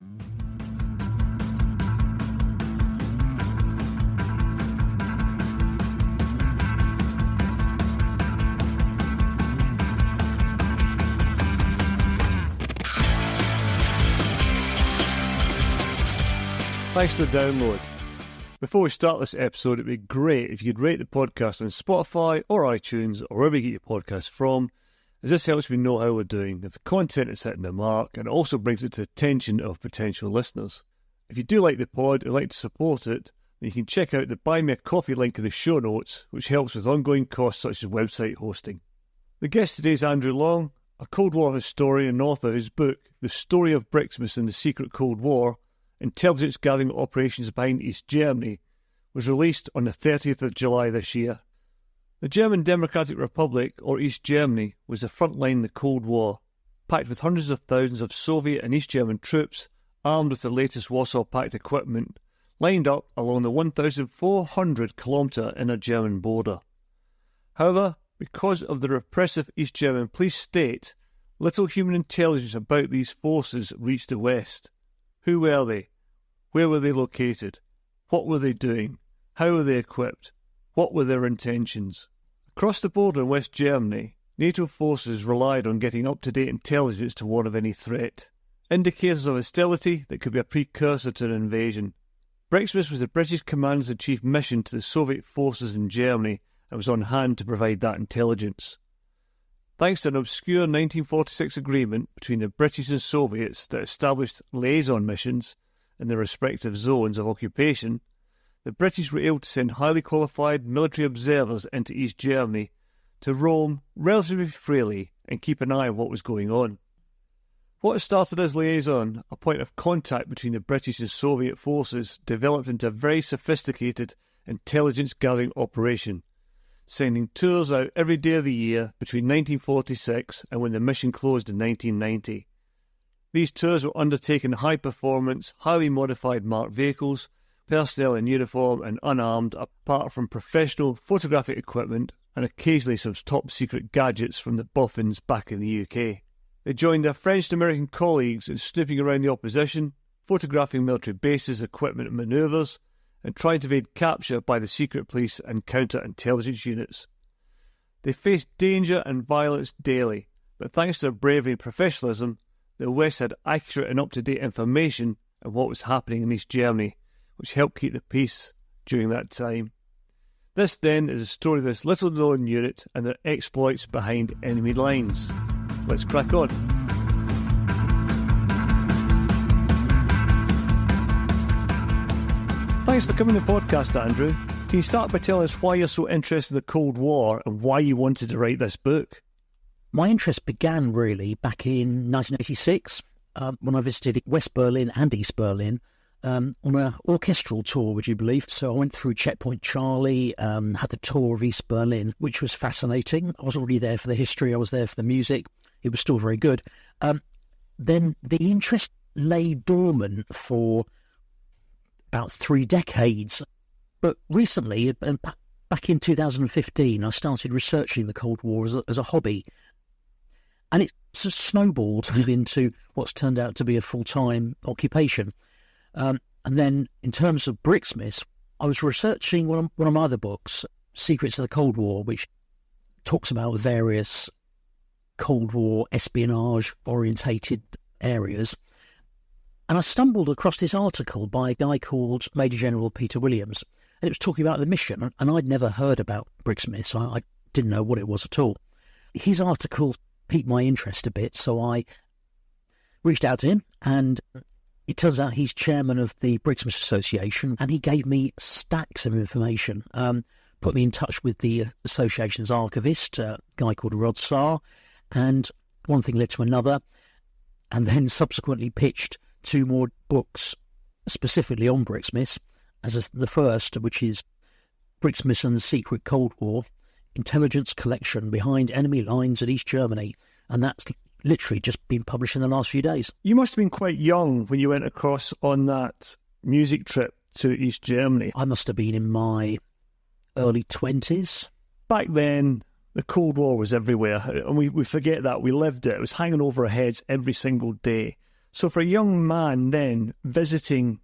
Thanks for the download. Before we start this episode, it'd be great if you could rate the podcast on Spotify or iTunes or wherever you get your podcasts from, as this helps me know how we're doing, if the content is hitting the mark, and it also brings it to the attention of potential listeners. If you do like the pod and like to support it, then you can check out the Buy Me a Coffee link in the show notes, which helps with ongoing costs such as website hosting. The guest today is Andrew Long, a Cold War historian and author whose book, The Story of BRIXMIS and the Secret Cold War, Intelligence Gathering Operations Behind East Germany, was released on the 30th of July this year. The German Democratic Republic, or East Germany, was the front line in the Cold War, packed with hundreds of thousands of Soviet and East German troops, armed with the latest Warsaw Pact equipment, lined up along the 1,400-kilometre inner German border. However, because of the repressive East German police state, little human intelligence about these forces reached the West. Who were they? Where were they located? What were they doing? How were they equipped? What were their intentions? Across the border in West Germany, NATO forces relied on getting up-to-date intelligence to warn of any threat, indicators of hostility that could be a precursor to an invasion. BRIXMIS was the British Commander-in-Chief mission to the Soviet forces in Germany and was on hand to provide that intelligence. Thanks to an obscure 1946 agreement between the British and Soviets that established liaison missions in their respective zones of occupation, the British were able to send highly qualified military observers into East Germany to roam relatively freely and keep an eye on what was going on. What had started as liaison, a point of contact between the British and Soviet forces, developed into a very sophisticated intelligence gathering operation, sending tours out every day of the year between 1946 and when the mission closed in 1990. These tours were undertaken in high-performance, highly modified marked vehicles, personnel in uniform and unarmed, apart from professional photographic equipment and occasionally some top-secret gadgets from the boffins back in the UK. They joined their French and American colleagues in snooping around the opposition, photographing military bases, equipment and manoeuvres, and trying to evade capture by the secret police and counter-intelligence units. They faced danger and violence daily, but thanks to their bravery and professionalism, the West had accurate and up-to-date information of what was happening in East Germany, which helped keep the peace during that time. This, then, is a story of this little-known unit and their exploits behind enemy lines. Let's crack on. Thanks for coming to the podcast, Andrew. Can you start by telling us why you're so interested in the Cold War and why you wanted to write this book? My interest began really back in 1986 when I visited West Berlin and East Berlin on an orchestral tour, would you believe? So I went through Checkpoint Charlie, had the tour of East Berlin, which was fascinating. I was already there for the history, I was there for the music. It was still very good. Then the interest lay dormant for about 3 decades. But recently, back in 2015, I started researching the Cold War as a hobby. And it's snowballed into what's turned out to be a full-time occupation. And then in terms of BRIXMIS, I was researching one of my other books, Secrets of the Cold War, which talks about various Cold War espionage-orientated areas. And I stumbled across this article by a guy called Major General Peter Williams. And it was talking about the mission, and I'd never heard about BRIXMIS. I didn't know what it was at all. His article piqued my interest a bit, so I reached out to him, and it turns out he's chairman of the BRIXMIS Association, and he gave me stacks of information, put me in touch with the association's archivist, a guy called Rod Saar, and one thing led to another, and then subsequently pitched 2 more books specifically on BRIXMIS, as the first, which is BRIXMIS and the Secret Cold War, Intelligence Collection Behind Enemy Lines in East Germany, and that's literally just been published in the last few days. You must have been quite young when you went across on that music trip to East Germany. I must have been in my early 20s. Back then, the Cold War was everywhere, and we forget that. We lived it. It was hanging over our heads every single day. So for a young man then visiting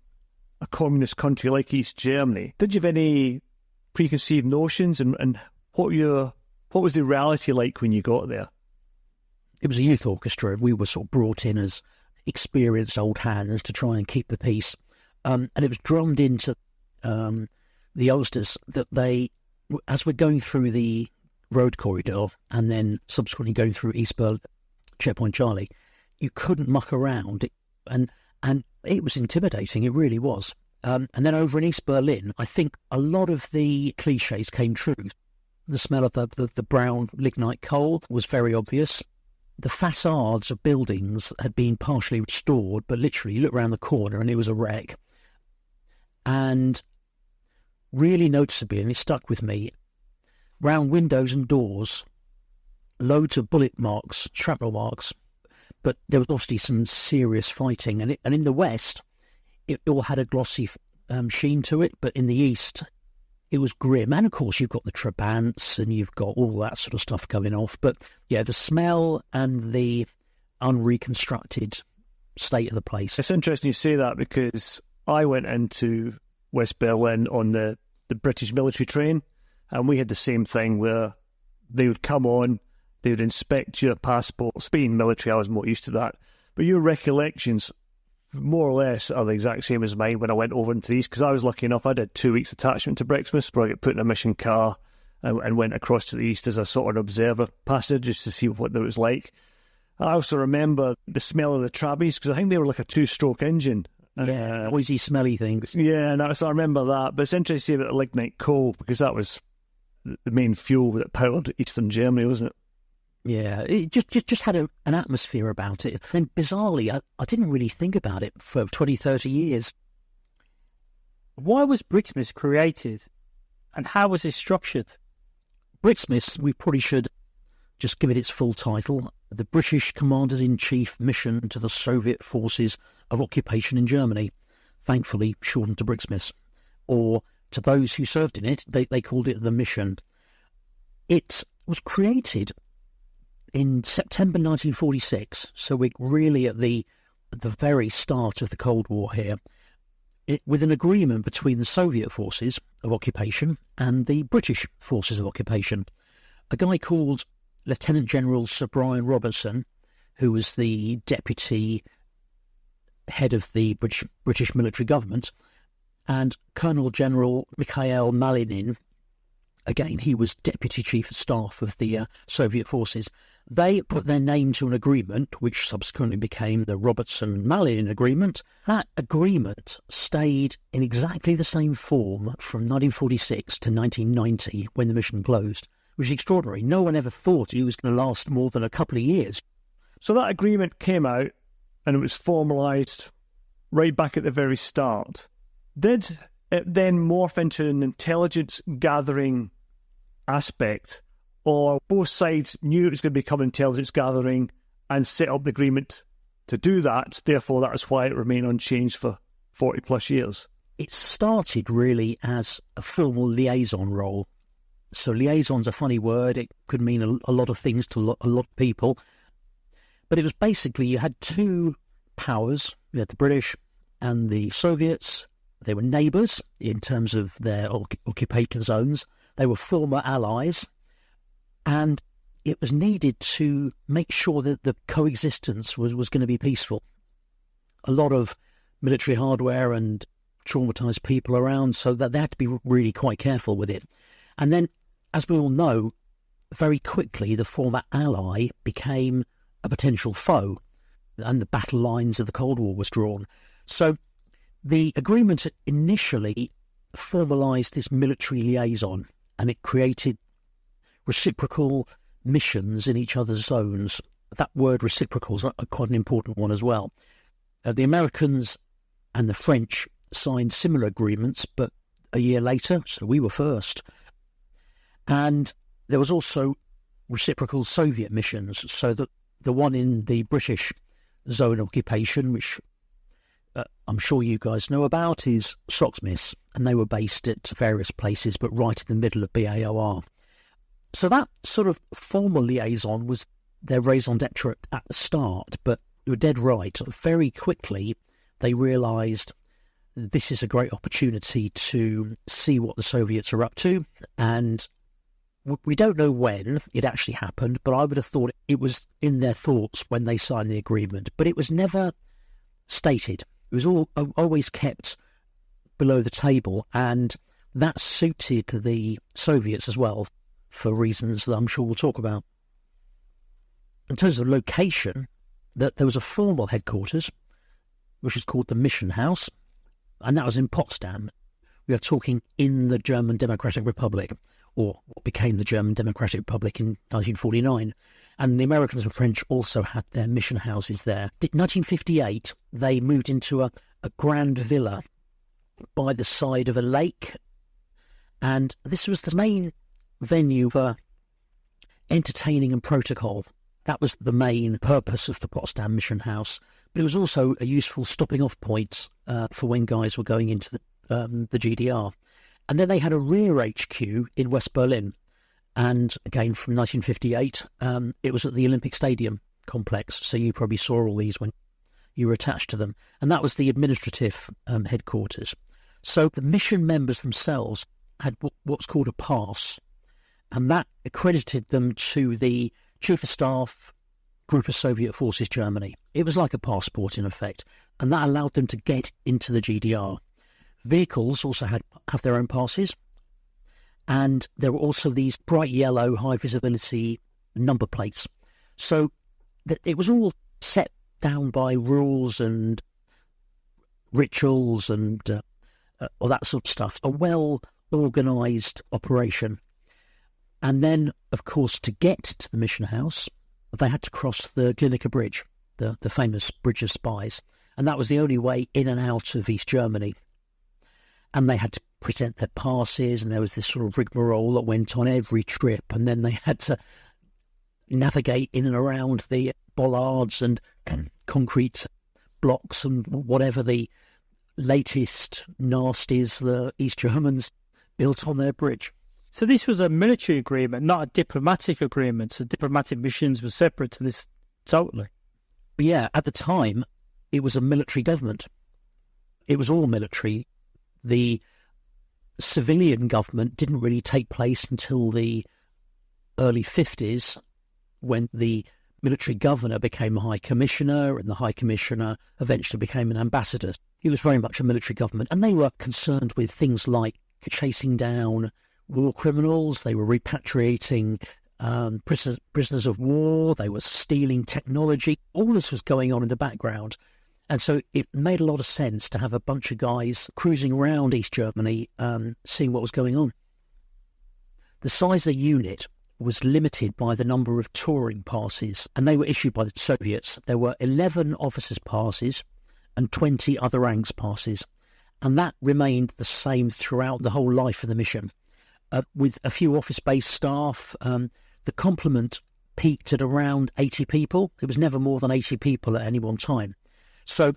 a communist country like East Germany, did you have any preconceived notions, and what was the reality like when you got there? It was a youth orchestra. We were sort of brought in as experienced old hands to try and keep the peace. And it was drummed into the youngsters that they, as we're going through the road corridor and then subsequently going through East Berlin, Checkpoint Charlie, you couldn't muck around. And it was intimidating. It really was. And then over in East Berlin, I think a lot of the cliches came true. The smell of the brown lignite coal was very obvious. The facades of buildings had been partially restored, but literally you look around the corner and it was a wreck. And really noticeably, and it stuck with me, round windows and doors, loads of bullet marks, shrapnel marks, but there was obviously some serious fighting. And in the West, it all had a glossy sheen to it, but in the East, it was grim. And of course, you've got the Trabants and you've got all that sort of stuff going off. But yeah, the smell and the unreconstructed state of the place. It's interesting you say that, because I went into West Berlin on the British military train, and we had the same thing where they would come on, they would inspect your passports. Being military, I was more used to that. But your recollections, more or less, are the exact same as mine when I went over into the East, because I was lucky enough, I did 2 weeks attachment to BRIXMIS, where I got put in a mission car and went across to the East as a sort of observer passenger just to see what it was like. I also remember the smell of the Trabbies, because I think they were like a 2-stroke engine. Yeah, noisy, smelly things. Yeah, and so I remember that. But it's interesting about the lignite coal, because that was the main fuel that powered Eastern Germany, wasn't it? Yeah, it just had an atmosphere about it. And bizarrely, I didn't really think about it for 20, 30 years. Why was BRIXMIS created, and how was it structured? BRIXMIS, we probably should just give it its full title: the British Commander-in-Chief Mission to the Soviet Forces of Occupation in Germany, thankfully shortened to BRIXMIS. Or, to those who served in it, they called it the Mission. It was created in September 1946, so we're really at the very start of the Cold War here, with an agreement between the Soviet Forces of Occupation and the British Forces of Occupation. A guy called Lieutenant General Sir Brian Robertson, who was the deputy head of the British military government, and Colonel General Mikhail Malinin, again, he was deputy chief of staff of the Soviet forces. They put their name to an agreement, which subsequently became the Robertson-Malinin Agreement. That agreement stayed in exactly the same form from 1946 to 1990, when the mission closed, which is extraordinary. No one ever thought it was going to last more than a couple of years. So that agreement came out, and it was formalised right back at the very start. Did it then morph into an intelligence gathering aspect, or both sides knew it was going to become intelligence gathering and set up the agreement to do that, therefore that is why it remained unchanged for 40 plus years? It started really as a formal liaison role. So liaison's a funny word. It could mean a lot of things to a lot of people. But it was basically, you had two powers. You had the British and the Soviets. They were neighbours in terms of their occupation zones. They were former allies. And it was needed to make sure that the coexistence was going to be peaceful. A lot of military hardware and traumatised people around, so that they had to be really quite careful with it. And then, as we all know, very quickly the former ally became a potential foe, and the battle lines of the Cold War was drawn. So the agreement initially formalised this military liaison, and it created reciprocal missions in each other's zones. That word reciprocal is quite an important one as well. The Americans and the French signed similar agreements, but a year later, so we were first. And there was also reciprocal Soviet missions, so that the one in the British zone of occupation, which I'm sure you guys know about, is BRIXMIS, and they were based at various places, but right in the middle of BAOR. So that sort of formal liaison was their raison d'etre at the start, but you're dead right. Very quickly, they realised this is a great opportunity to see what the Soviets are up to. And we don't know when it actually happened, but I would have thought it was in their thoughts when they signed the agreement. But it was never stated. It was always kept below the table, and that suited the Soviets as well, for reasons that I'm sure we'll talk about. In terms of location, that there was a formal headquarters, which is called the Mission House, and that was in Potsdam. We are talking in the German Democratic Republic, or what became the German Democratic Republic in 1949. And the Americans and French also had their mission houses there. In 1958, they moved into a grand villa by the side of a lake, and this was the main venue for entertaining and protocol. That was the main purpose of the Potsdam Mission House, but it was also a useful stopping-off point for when guys were going into the GDR. And then they had a rear HQ in West Berlin, and again from 1958, it was at the Olympic Stadium complex, so you probably saw all these when you were attached to them, and that was the administrative headquarters. So the mission members themselves had what's called a pass, and that accredited them to the Chief of Staff, Group of Soviet Forces Germany. It was like a passport in effect, and that allowed them to get into the GDR. Vehicles also have their own passes, and there were also these bright yellow, high visibility number plates. So it was all set down by rules and rituals and all that sort of stuff. A well-organised operation. And then, of course, to get to the mission house, they had to cross the Glienicke Bridge, the famous Bridge of Spies. And that was the only way in and out of East Germany. And they had to present their passes, and there was this sort of rigmarole that went on every trip. And then they had to navigate in and around the bollards and concrete blocks and whatever the latest nasties the East Germans built on their bridge. So this was a military agreement, not a diplomatic agreement. So diplomatic missions were separate to this totally. But yeah, at the time, it was a military government. It was all military. The civilian government didn't really take place until the early 50s, when the military governor became a high commissioner, and the high commissioner eventually became an ambassador. He was very much a military government, and they were concerned with things like chasing down war criminals. They were repatriating prisoners of war. They were stealing technology. All this was going on in the background. And so it made a lot of sense to have a bunch of guys cruising around East Germany, seeing what was going on. The size of the unit was limited by the number of touring passes, and they were issued by the Soviets. There were 11 officers' passes and 20 other ranks passes, and that remained the same throughout the whole life of the mission. With a few office-based staff, the complement peaked at around 80 people. It was never more than 80 people at any one time. So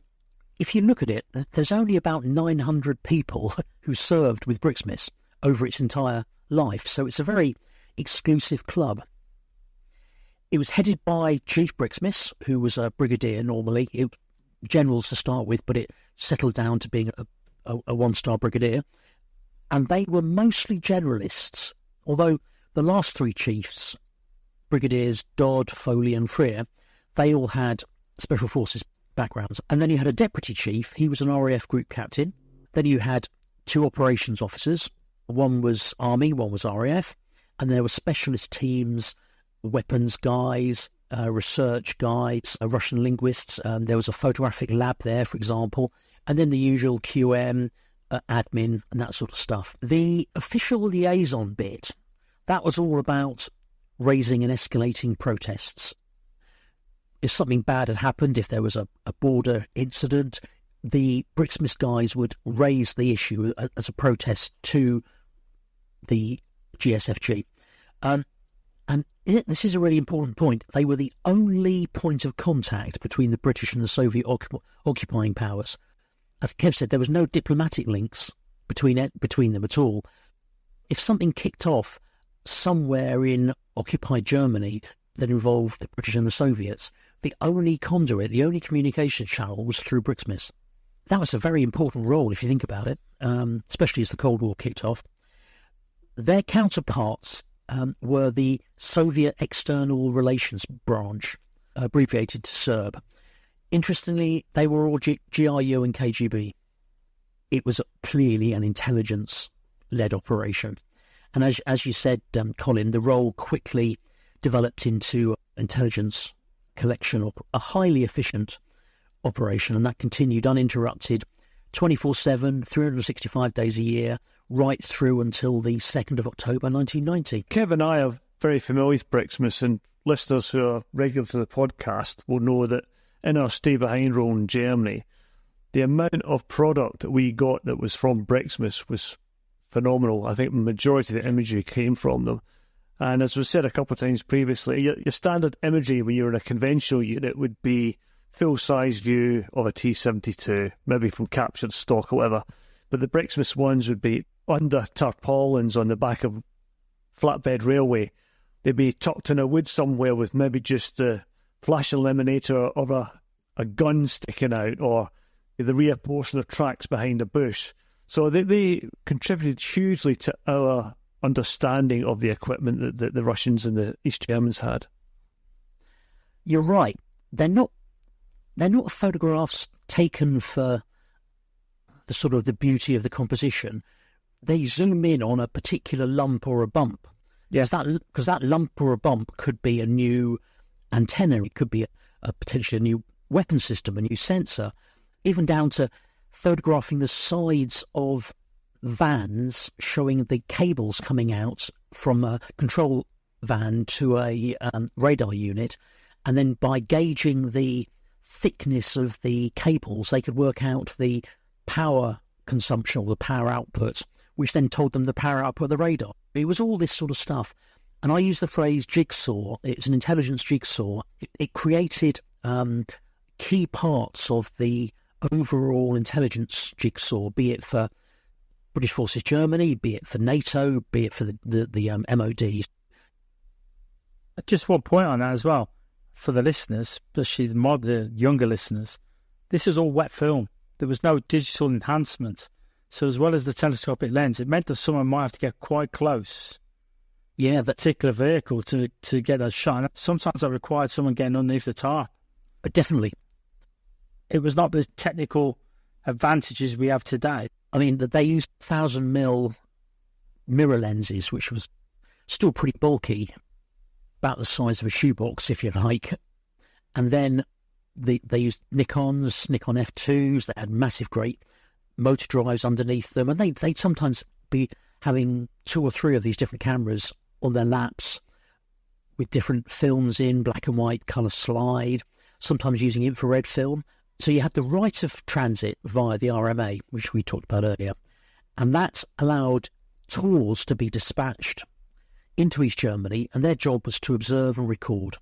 if you look at it, there's only about 900 people who served with BRIXMIS over its entire life. So it's a very exclusive club. It was headed by Chief BRIXMIS, who was a brigadier normally, generals to start with, but it settled down to being a one-star brigadier. And they were mostly generalists, although the last three chiefs, Brigadiers Dodd, Foley and Freer, they all had special forces backgrounds. And then you had a deputy chief. He was an RAF group captain. Then you had two operations officers. One was Army, one was RAF. And there were specialist teams, weapons guys, research guides, Russian linguists. There was a photographic lab there, for example. And then the usual QM, admin and that sort of stuff. The official liaison bit, that was all about raising and escalating protests. If something bad had happened, if there was a border incident, the BRIXMIS guys would raise the issue as a protest to the GSFG. And this is a really important point. They were the only point of contact between the British and the Soviet occupying powers. As Kev said, there was no diplomatic links between them at all. If something kicked off somewhere in occupied Germany that involved the British and the Soviets, the only conduit, the only communication channel was through BRIXMIS. That was a very important role if you think about it, especially as the Cold War kicked off. Their counterparts were the Soviet External Relations Branch, abbreviated to SERB. Interestingly, they were all GRU and KGB. It was clearly an intelligence-led operation. And as you said, Colin, the role quickly developed into intelligence collection, a highly efficient operation, and that continued uninterrupted 24/7, 365 days a year, right through until the 2nd of October 1990. Kev and I are very familiar with BRIXMIS, and listeners who are regular to the podcast will know that in our stay behind role in Germany, the amount of product that we got that was from BRIXMIS was phenomenal. I think the majority of the imagery came from them. And as was said a couple of times previously, your standard imagery when you're in a conventional unit would be full-size view of a T-72, maybe from captured stock or whatever. But the BRIXMIS ones would be under tarpaulins on the back of flatbed railway. They'd be tucked in a wood somewhere with maybe just a flash illuminator of a gun sticking out, or the rear portion of tracks behind a bush. So they contributed hugely to our understanding of the equipment that the Russians and the East Germans had. You're right. They're not photographs taken for the sort of the beauty of the composition. They zoom in on a particular lump or a bump. Yes, because that lump or a bump could be a new antenna. It could be a potentially a new weapon system, a new sensor, even down to photographing the sides of vans, showing the cables coming out from a control van to a radar unit, and then by gauging the thickness of the cables, they could work out the power consumption or the power output, which then told them the power output of the radar. It was all this sort of stuff. And I use the phrase jigsaw. It's an intelligence jigsaw. It created key parts of the overall intelligence jigsaw, be it for British Forces Germany, be it for NATO, be it for the MOD. Just one point on that as well, for the listeners, especially the younger listeners, this is all wet film. There was no digital enhancement. So as well as the telescopic lens, it meant that someone might have to get quite close. Yeah, that particular vehicle to get a shot. Sometimes that required someone getting underneath the tarp. But definitely. It was not the technical advantages we have today. I mean, they used 1,000mm mirror lenses, which was still pretty bulky, about the size of a shoebox, if you like. And then they used Nikon F2s. They had massive, great motor drives underneath them. And they'd sometimes be having 2 or 3 of these different cameras on their laps with different films in, black and white, colour slide, sometimes using infrared film. So you had the right of transit via the RMA, which we talked about earlier, and that allowed tours to be dispatched into East Germany, and their job was to observe and record.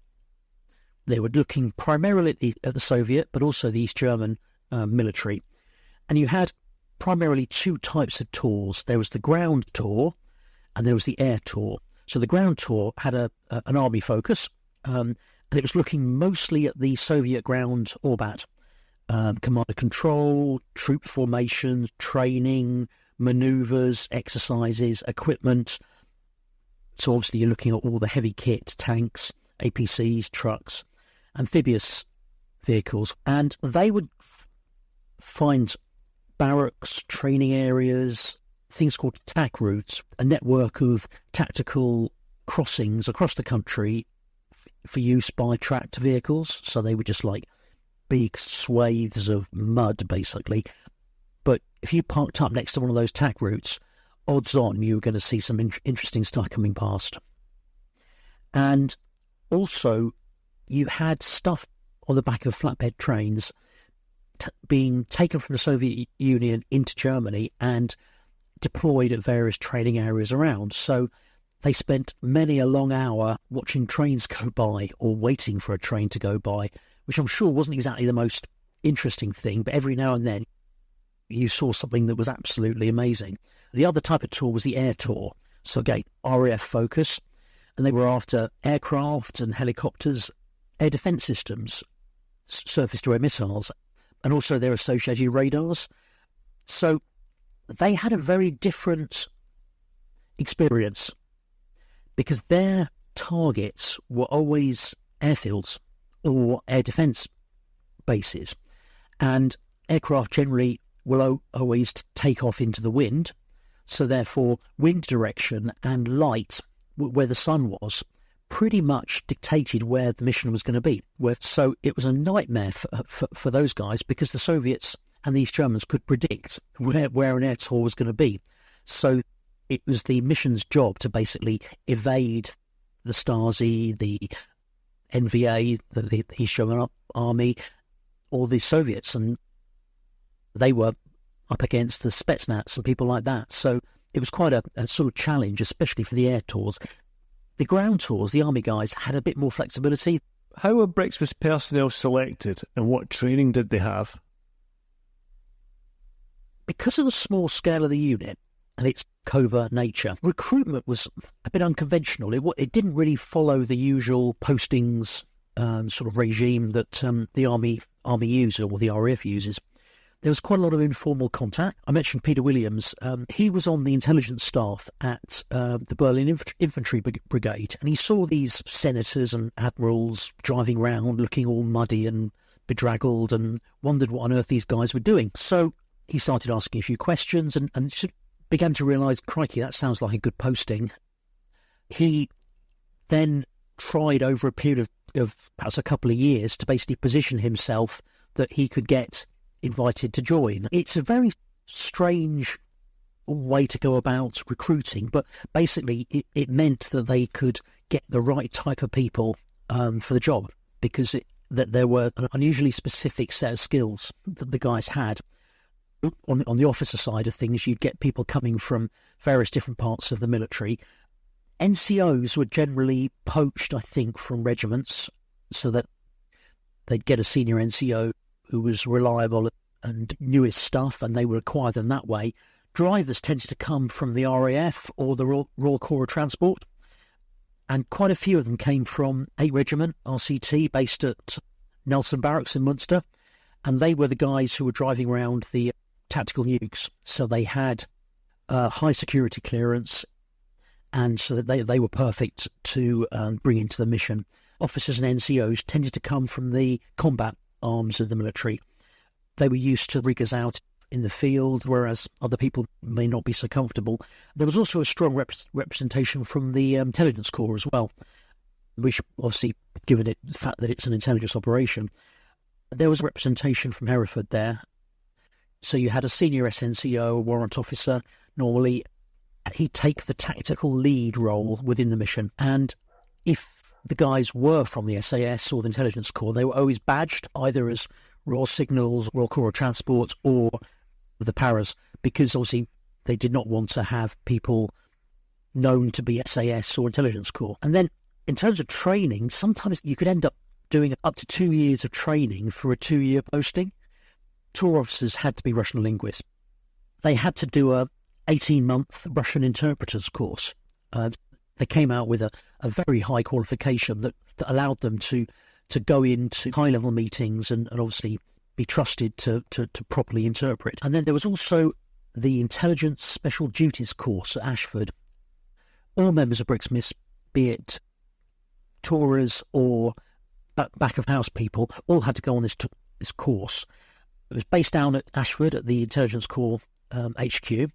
They were looking primarily at the Soviet, but also the East German military. And you had primarily 2 types of tours. There was the ground tour, and there was the air tour. So the ground tour had an army focus, and it was looking mostly at the Soviet ground orbat. Command and control, troop formations, training, manoeuvres, exercises, equipment. So obviously you're looking at all the heavy kit, tanks, APCs, trucks, amphibious vehicles. And they would find barracks, training areas, things called TAC routes, a network of tactical crossings across the country for use by tracked vehicles. So they were just like big swathes of mud, basically. But if you parked up next to one of those TAC routes, odds on you were going to see some interesting stuff coming past. And also, you had stuff on the back of flatbed trains being taken from the Soviet Union into Germany and deployed at various training areas around. So they spent many a long hour watching trains go by or waiting for a train to go by, which I'm sure wasn't exactly the most interesting thing, but every now and then you saw something that was absolutely amazing. The other type of tour was the air tour. So again, RAF focus, and they were after aircraft and helicopters air defence systems, surface-to-air missiles, and also their associated radars. So they had a very different experience because their targets were always airfields or air defence bases, and aircraft generally will always take off into the wind, so therefore wind direction and light, where the sun was, pretty much dictated where the mission was going to be. So it was a nightmare for those guys, because the Soviets and the East Germans could predict where an air tour was going to be. So it was the mission's job to basically evade the Stasi, the NVA, the East German Army, or the Soviets, and they were up against the Spetsnaz and people like that. So it was quite a sort of challenge, especially for the air tours. The ground tours, the Army guys had a bit more flexibility. How were BRIXMIS personnel selected, and what training did they have? Because of the small scale of the unit and its covert nature, recruitment was a bit unconventional. It didn't really follow the usual postings sort of regime that the Army uses, or the RAF uses. There was quite a lot of informal contact. I mentioned Peter Williams. He was on the intelligence staff at the Berlin Infantry Brigade, and he saw these senators and admirals driving around looking all muddy and bedraggled, and wondered what on earth these guys were doing. So he started asking a few questions and began to realise, crikey, that sounds like a good posting. He then tried over a period of perhaps a couple of years to basically position himself that he could get invited to join. It's a very strange way to go about recruiting, but basically it meant that they could get the right type of people for the job, because that there were an unusually specific set of skills that the guys had. On the officer side of things, you'd get people coming from various different parts of the military. NCOs were generally poached, I think, from regiments, so that they'd get a senior NCO who was reliable and knew his stuff, and they would acquire them that way. Drivers tended to come from the RAF or the Royal Corps of Transport, and quite a few of them came from 8th Regiment, RCT, based at Nelson Barracks in Munster, and they were the guys who were driving around the tactical nukes. So they had high security clearance, and so that they were perfect to bring into the mission. Officers and NCOs tended to come from the combat arms of the military. They were used to riggers out in the field, whereas other people may not be so comfortable. There was also a strong representation from the intelligence corps as well, which obviously, given it the fact that it's an intelligence operation, there was representation from Hereford there. So you had a senior SNCO, a warrant officer. Normally, he'd take the tactical lead role within the mission, and if the guys were from the SAS or the intelligence corps, they were always badged either as Royal Signals, Royal Corps of Transport, or the Paras, because obviously they did not want to have people known to be SAS or intelligence corps. And then in terms of training, sometimes you could end up doing up to 2 years of training for a 2-year posting. Tour officers had to be Russian linguists. They had to do a 18-month Russian interpreters course. They came out with a very high qualification that allowed them to go into high-level meetings and obviously be trusted to properly interpret. And then there was also the Intelligence Special Duties course at Ashford. All members of BRIXMIS, be it tourers or back-of-house people, all had to go on this course. It was based down at Ashford at the Intelligence Corps HQ,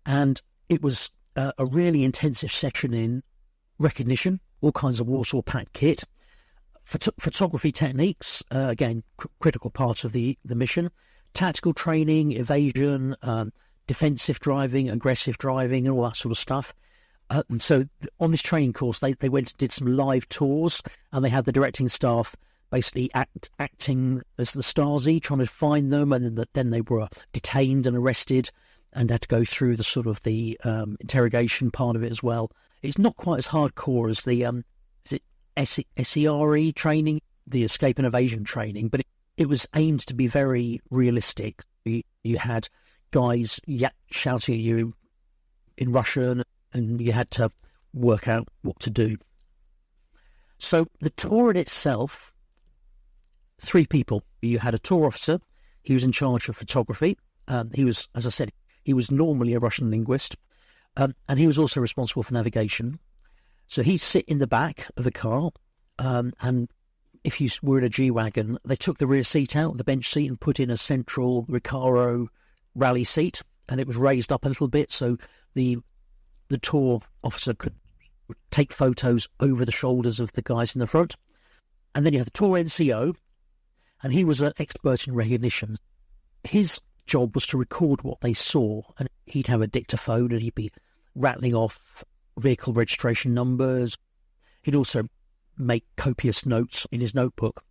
and it was a really intensive section in recognition, all kinds of Warsaw Pact kit, photography techniques, again, critical part of the mission, tactical training, evasion, defensive driving, aggressive driving, and all that sort of stuff. And so on this training course, they went and did some live tours, and they had the directing staff basically acting as the Stasi, trying to find them, and then they were detained and arrested and had to go through the sort of the interrogation part of it as well. It's not quite as hardcore as the SERE training, the escape and evasion training, but it was aimed to be very realistic. You had guys shouting at you in Russian, and you had to work out what to do. So the tour in itself, 3 people. You had a tour officer. He was in charge of photography. He was, as I said, he was normally a Russian linguist. And he was also responsible for navigation. So he'd sit in the back of the car. And if you were in a G-Wagon, they took the rear seat out, the bench seat, and put in a central Recaro rally seat. And it was raised up a little bit so the tour officer could take photos over the shoulders of the guys in the front. And then you have the tour NCO, and he was an expert in recognition. His job was to record what they saw, and he'd have a dictaphone and he'd be rattling off vehicle registration numbers. He'd also make copious notes in his notebook.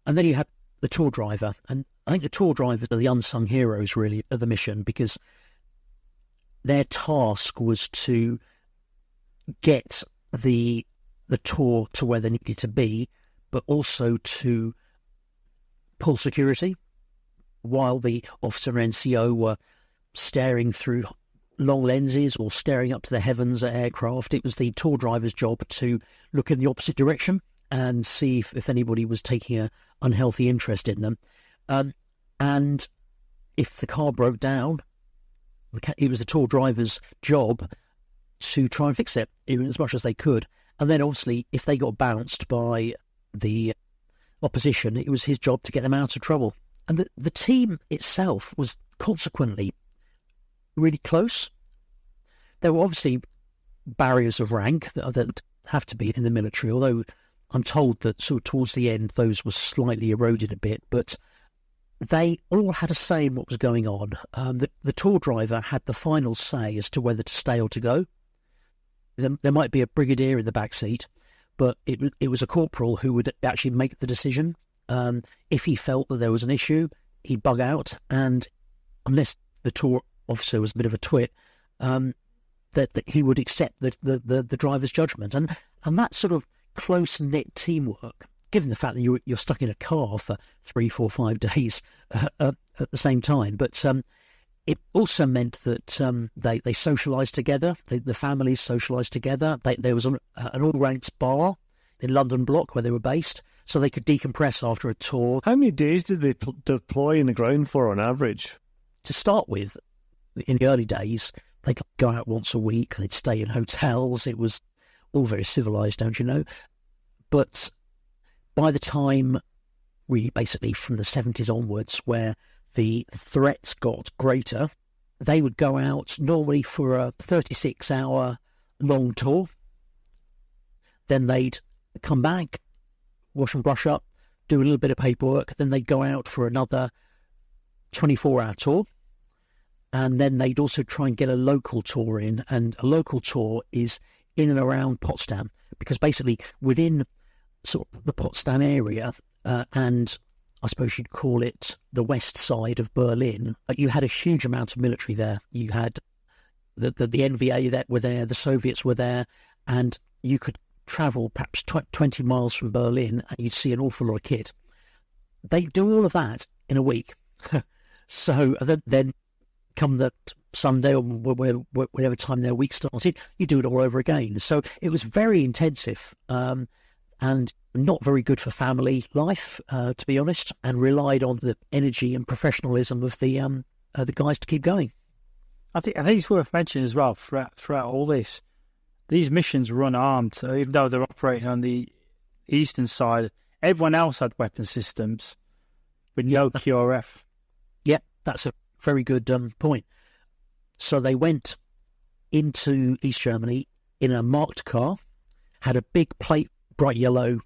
And then you had the tour driver, and I think the tour drivers are the unsung heroes, really, of the mission, because their task was to get the tour to where they needed to be, but also to pull security while the officer and NCO were staring through long lenses or staring up to the heavens at aircraft. It was the tour driver's job to look in the opposite direction and see if anybody was taking an unhealthy interest in them. And if the car broke down, it was the tour driver's job to try and fix it as much as they could. And then obviously, if they got bounced by the opposition, it was his job to get them out of trouble. And the team itself was consequently really close. There were obviously barriers of rank that have to be in the military, although I'm told that sort of towards the end those were slightly eroded a bit, but they all had a say in what was going on. The tour driver had the final say as to whether to stay or to go. There might be a brigadier in the back seat, but it was a corporal who would actually make the decision. If he felt that there was an issue, he'd bug out, and unless the tour officer was a bit of a twit, that he would accept the driver's judgment. And that sort of close-knit teamwork, given the fact that you're stuck in a car for 3, 4, 5 days at the same time. But it also meant that they socialised together. The families socialised together. There was an all-ranks bar in London Block where they were based, so they could decompress after a tour. How many days did they deploy in the ground for on average? To start with, in the early days, they'd go out once a week. They'd stay in hotels. It was all very civilised, don't you know? But by the time, really basically from the 70s onwards, where the threats got greater, they would go out normally for a 36-hour long tour. Then they'd come back, wash and brush up, do a little bit of paperwork. Then they'd go out for another 24-hour tour. And then they'd also try and get a local tour in. And a local tour is in and around Potsdam, because basically within sort of the Potsdam area, and I suppose you'd call it the west side of Berlin, you had a huge amount of military there. You had the NVA that were there, the Soviets were there, and you could travel perhaps 20 miles from Berlin and you'd see an awful lot of kit. They do all of that in a week. So then come the Sunday or whatever time their week started, you do it all over again. So it was very intensive and not very good for family life, to be honest, and relied on the energy and professionalism of the guys to keep going. I think it's worth mentioning as well, throughout all this, these missions were unarmed. So even though they're operating on the eastern side, everyone else had weapon systems with no QRF. Yeah, that's a very good point. So they went into East Germany in a marked car, had a big plate, bright yellow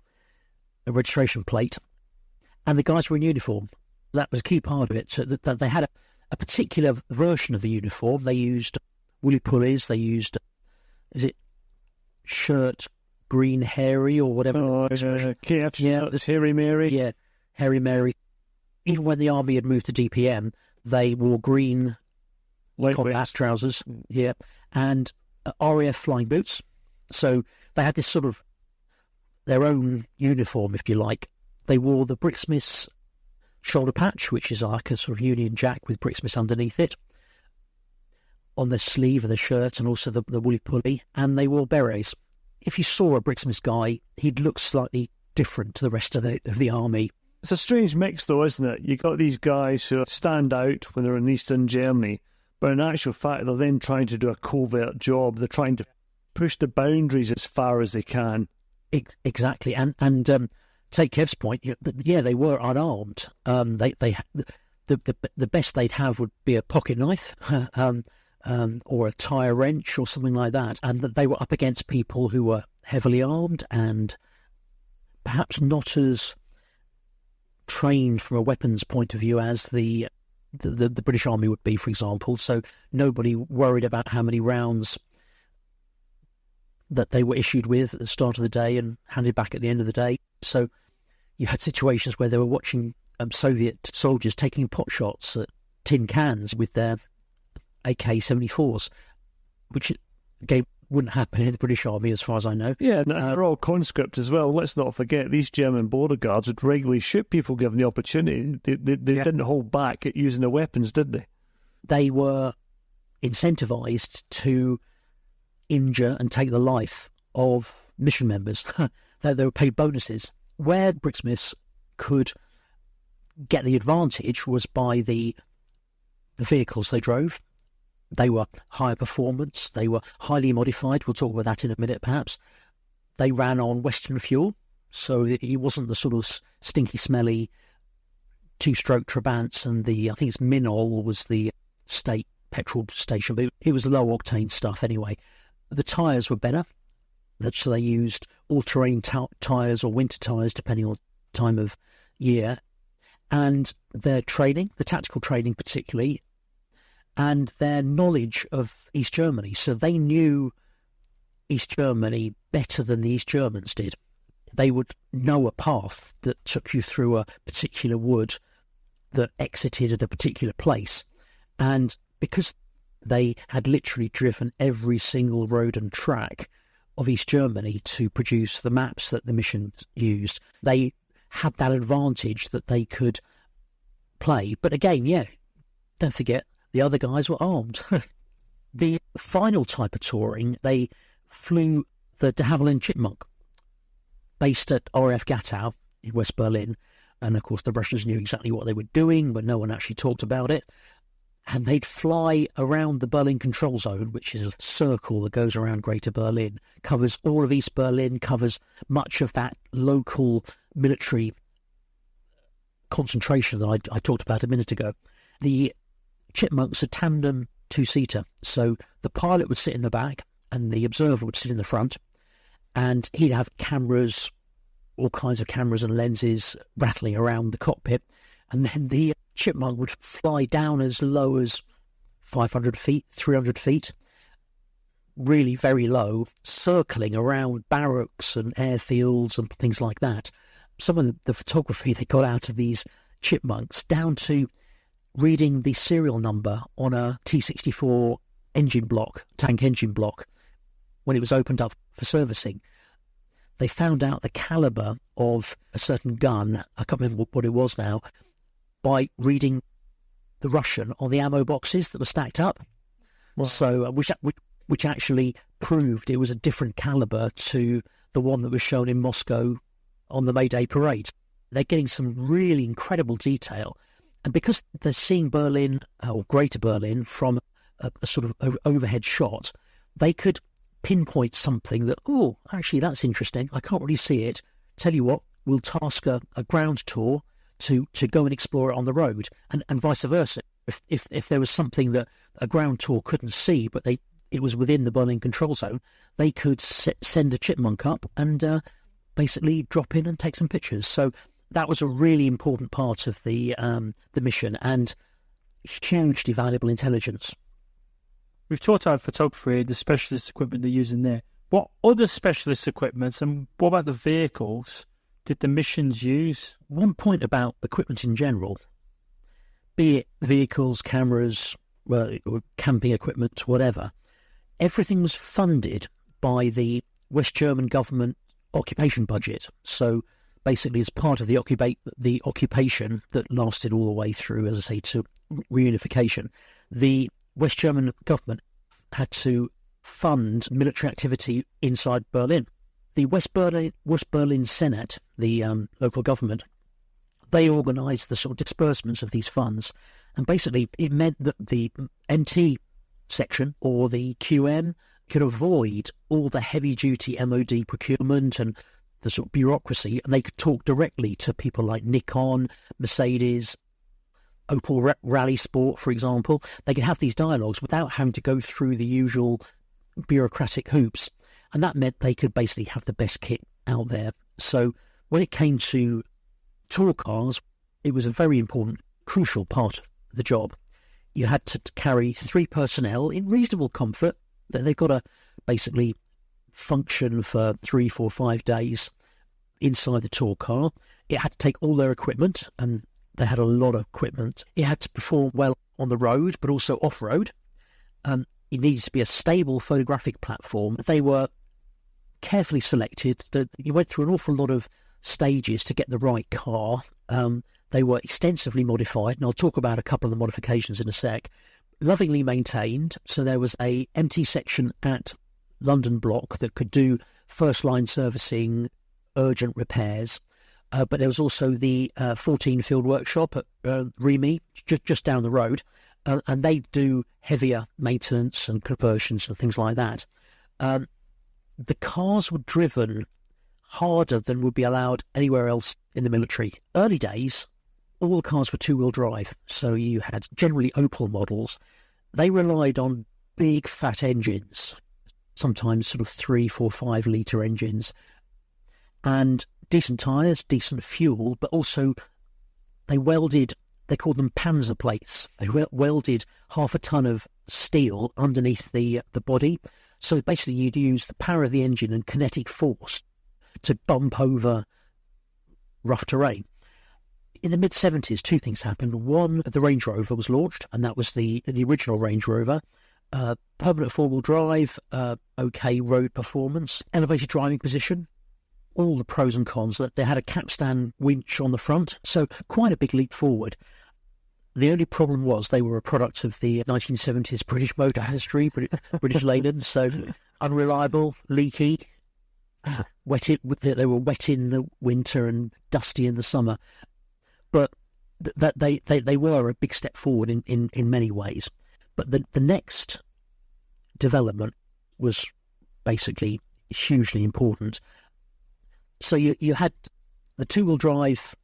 registration plate, and the guys were in uniform. That was a key part of it. So that they had a particular version of the uniform. They used woolly pulleys. They used, is it shirt green hairy or whatever? Oh, yeah, this Hairy Mary. Yeah, Hairy Mary. Even when the army had moved to DPM, they wore green combat trousers, yeah, and RAF flying boots. So they had this sort of their own uniform, if you like. They wore the BRIXMIS shoulder patch, which is like a sort of Union Jack with BRIXMIS underneath it, on the sleeve of the shirt, and also the woolly pulley, and they wore berets. if you saw a BRIXMIS guy, he'd look slightly different to the rest of the army. It's a strange mix, though, isn't it? You got these guys who stand out when they're in Eastern Germany, but in actual fact, they're then trying to do a covert job. They're trying to push the boundaries as far as they can. Exactly, and take Kev's point. Yeah, they were unarmed. The best they'd have would be a pocket knife, or a tyre wrench, or something like that. And that they were up against people who were heavily armed and perhaps not as trained from a weapons point of view as the British Army would be, for example. So nobody worried about how many rounds that they were issued with at the start of the day and handed back at the end of the day. So you had situations where they were watching Soviet soldiers taking pot shots at tin cans with their AK-74s, which again wouldn't happen in the British Army as far as I know. Yeah, and they're all conscript as well. Let's not forget, these German border guards would regularly shoot people given the opportunity. They didn't hold back at using their weapons, did they? They were incentivised to injure and take the life of mission members. They were paid bonuses. Where BRIXMIS could get the advantage was by the vehicles they drove. They were higher performance. They were highly modified. We'll talk about that in a minute, perhaps. They ran on Western fuel, so it wasn't the sort of stinky, smelly two-stroke Trabants, and I think it's Minol was the state petrol station, but it was low-octane stuff anyway. The tyres were better. So they used all-terrain tyres or winter tyres, depending on time of year. And their training, the tactical training particularly, and their knowledge of East Germany. So they knew East Germany better than the East Germans did. They would know a path that took you through a particular wood that exited at a particular place. And because they had literally driven every single road and track of East Germany to produce the maps that the mission used, they had that advantage that they could play. But again, yeah, don't forget, the other guys were armed. The final type of touring, they flew the de Havilland Chipmunk, based at RAF Gatow in West Berlin. And of course, the Russians knew exactly what they were doing, but no one actually talked about it. And they'd fly around the Berlin Control Zone, which is a circle that goes around Greater Berlin, covers all of East Berlin, covers much of that local military concentration that I talked about a minute ago. The Chipmunk's a tandem two-seater, so the pilot would sit in the back and the observer would sit in the front, and he'd have cameras, all kinds of cameras and lenses rattling around the cockpit, and then the Chipmunk would fly down as low as 500 feet, 300 feet, really very low, circling around barracks and airfields and things like that. Some of the photography they got out of these Chipmunks, down to reading the serial number on a T-64 engine block, tank engine block, when it was opened up for servicing. They found out the calibre of a certain gun, I can't remember what it was now, by reading the Russian on the ammo boxes that were stacked up. Wow. So, which actually proved it was a different calibre to the one that was shown in Moscow on the May Day parade. They're getting some really incredible detail. And because they're seeing Berlin, or Greater Berlin, from a sort of overhead shot, they could pinpoint something that, oh, actually, that's interesting. I can't really see it. Tell you what, we'll task a ground tour to go and explore it on the road, and vice versa. If there was something that a ground tour couldn't see, but it was within the Berlin Control Zone, they could send a Chipmunk up and basically drop in and take some pictures. So that was a really important part of the mission, and hugely valuable intelligence. We've talked about photography, the specialist equipment they're using there. What other specialist equipment, and what about the vehicles, did the missions use? One point about equipment in general, be it vehicles, cameras, or camping equipment, whatever, everything was funded by the West German government occupation budget. So basically, as part of the occupation that lasted all the way through, as I say, to reunification, the West German government had to fund military activity inside Berlin. The West Berlin Senate, the local government, they organised the sort of disbursements of these funds. And basically it meant that the MT section or the QM could avoid all the heavy-duty MOD procurement and the sort of bureaucracy, and they could talk directly to people like Nikon, Mercedes, Opel Rally Sport, for example. They could have these dialogues without having to go through the usual bureaucratic hoops. And that meant they could basically have the best kit out there. So when it came to tour cars, it was a very important, crucial part of the job. You had to carry 3 personnel in reasonable comfort. They've got to basically function for 3, 4, 5 days inside the tour car. It had to take all their equipment, and they had a lot of equipment. It had to perform well on the road, but also off-road. It needed to be a stable photographic platform. They were carefully selected. You went through an awful lot of stages to get the right car. They were extensively modified, and I'll talk about a couple of the modifications in a sec. Lovingly maintained, so there was a MT section at London Block that could do first-line servicing, urgent repairs. But there was also the 14 Field Workshop at Remy, just down the road, and they do heavier maintenance and conversions and things like that. The cars were driven harder than would be allowed anywhere else in the military. Early days, all the cars were two-wheel drive, so you had generally Opel models. They relied on big, fat engines, sometimes sort of 3, 4, 5 litre engines, and decent tyres, decent fuel, but also they welded, they called them panzer plates. They welded half a ton of steel underneath the body. So basically you'd use the power of the engine and kinetic force to bump over rough terrain. In the mid-70s, 2 things happened. One, the Range Rover was launched, and that was the original Range Rover. Permanent four-wheel drive, okay road performance, elevated driving position, all the pros and cons. That they had a capstan winch on the front, so quite a big leap forward. The only problem was they were a product of the 1970s British motor industry, British Leyland, so unreliable, leaky, they were wet in the winter and dusty in the summer. But that they were a big step forward in many ways. But the next development was basically hugely important. So you had the two-wheel drive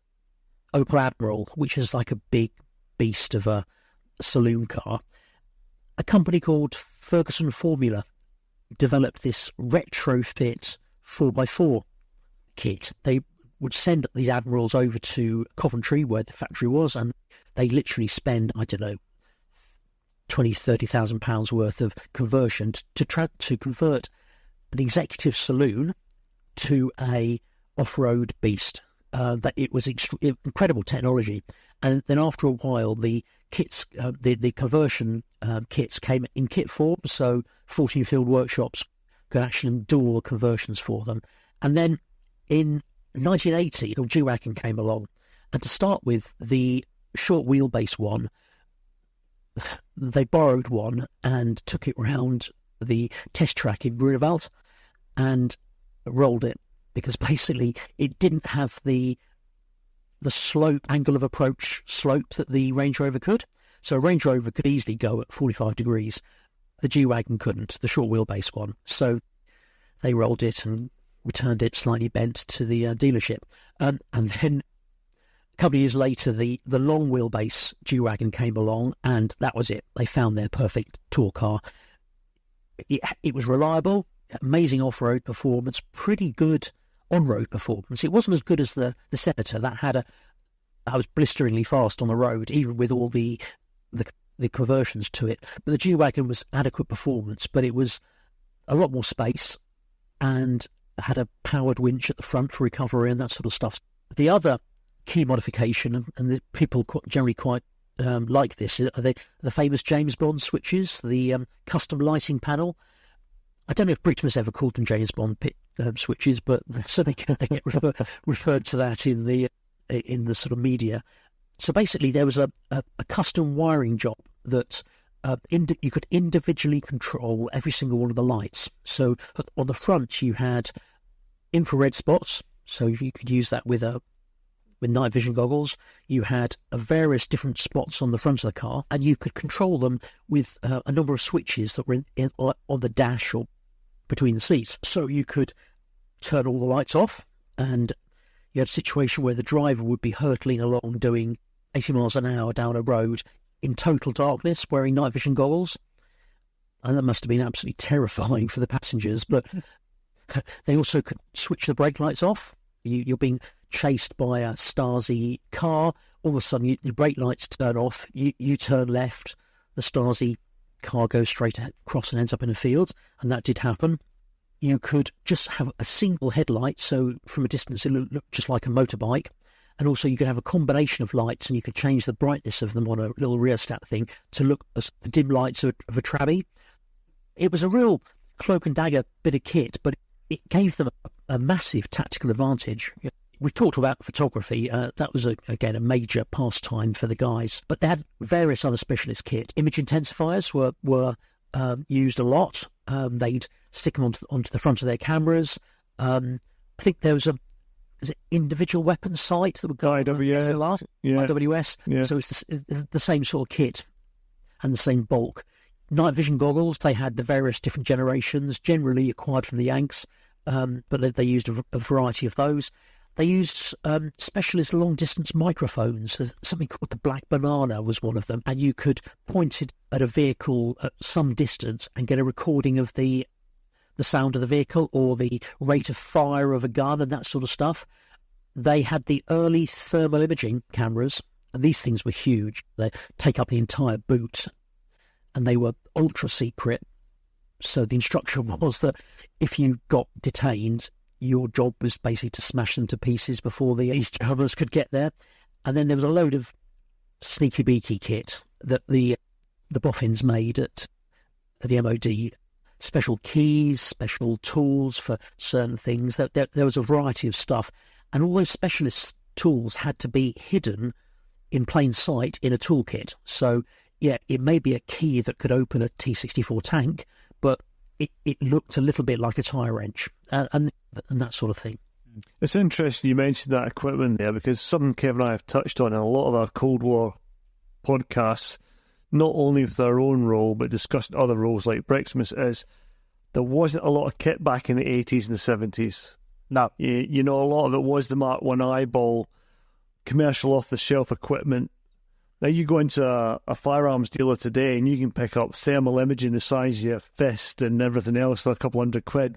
Opel Admiral, which is like a big beast of a saloon car. A company called Ferguson Formula developed this retrofit 4x4 kit. They would send these Admirals over to Coventry, where the factory was, and they literally spend, I don't know, £20,000-30,000 worth of conversion to convert an executive saloon to a off-road beast. That it was incredible technology, and then after a while, the kits, the conversion kits came in kit form, so 14 Field Workshops could actually do all the conversions for them. And then in 1980, the G-Wagon came along, and to start with, the short wheelbase one, they borrowed one and took it round the test track in Grunewald and rolled it, because basically it didn't have the slope, angle of approach slope that the Range Rover could. So a Range Rover could easily go at 45 degrees. The G-Wagon couldn't, the short wheelbase one. So they rolled it and returned it slightly bent to the dealership. And then a couple of years later, the long wheelbase G-Wagon came along, and that was it. They found their perfect tour car. It was reliable, amazing off-road performance, pretty good on-road performance. It wasn't as good as the Senator. I was blisteringly fast on the road, even with all the conversions to it. But the G-Wagon was adequate performance, but it was a lot more space and had a powered winch at the front for recovery and that sort of stuff. The other key modification, and the people generally quite like this, are the famous James Bond switches, the custom lighting panel. I don't know if BRIXMIS ever called them James Bond switches, but certainly they get referred to that in the sort of media. So basically, there was a custom wiring job that you could individually control every single one of the lights. So on the front, you had infrared spots, so you could use that with night vision goggles. You had various different spots on the front of the car, and you could control them with a number of switches that were on the dash or between the seats. So you could turn all the lights off, and you had a situation where the driver would be hurtling along doing 80 miles an hour down a road in total darkness, wearing night vision goggles. And that must have been absolutely terrifying for the passengers. But they also could switch the brake lights off. You're being chased by a Stasi car. All of a sudden, the brake lights turn off. You turn left. The Stasi car goes straight across and ends up in a field. And that did happen. You could just have a single headlight. So from a distance, it looked just like a motorbike. And also you could have a combination of lights, and you could change the brightness of them on a little rheostat thing to look as the dim lights of a Trabi. It was a real cloak and dagger bit of kit, but it gave them a massive tactical advantage. We talked about photography. That was, again, a major pastime for the guys. But they had various other specialist kit. Image intensifiers were used a lot. They'd stick them onto the front of their cameras. I think there was is it individual weapon sight that would go IWS, IWS. Yeah. So it's the same sort of kit and the same bulk. Night vision goggles, they had the various different generations, generally acquired from the Yanks, but they used a variety of those. They used specialist long-distance microphones. There's something called the Black Banana was one of them, and you could point it at a vehicle at some distance and get a recording of the sound of the vehicle or the rate of fire of a gun and that sort of stuff. They had the early thermal imaging cameras, and these things were huge. They take up the entire boot, and they were ultra secret. So the instruction was that if you got detained, your job was basically to smash them to pieces before the East Germans could get there. And then there was a load of sneaky beaky kit that the boffins made at the MOD. Special keys, special tools for certain things. There was a variety of stuff. And all those specialist tools had to be hidden in plain sight in a toolkit. So, yeah, it may be a key that could open a T-64 tank, but it looked a little bit like a tyre wrench and that sort of thing. It's interesting you mentioned that equipment there, because something Kevin and I have touched on in a lot of our Cold War podcasts, not only with our own role, but discussing other roles like BRIXMIS, is there wasn't a lot of kit back in the 80s and the 70s. No. You know, a lot of it was the Mark 1 eyeball, commercial off-the-shelf equipment. Now you go into a firearms dealer today and you can pick up thermal imaging the size of your fist and everything else for a couple £100.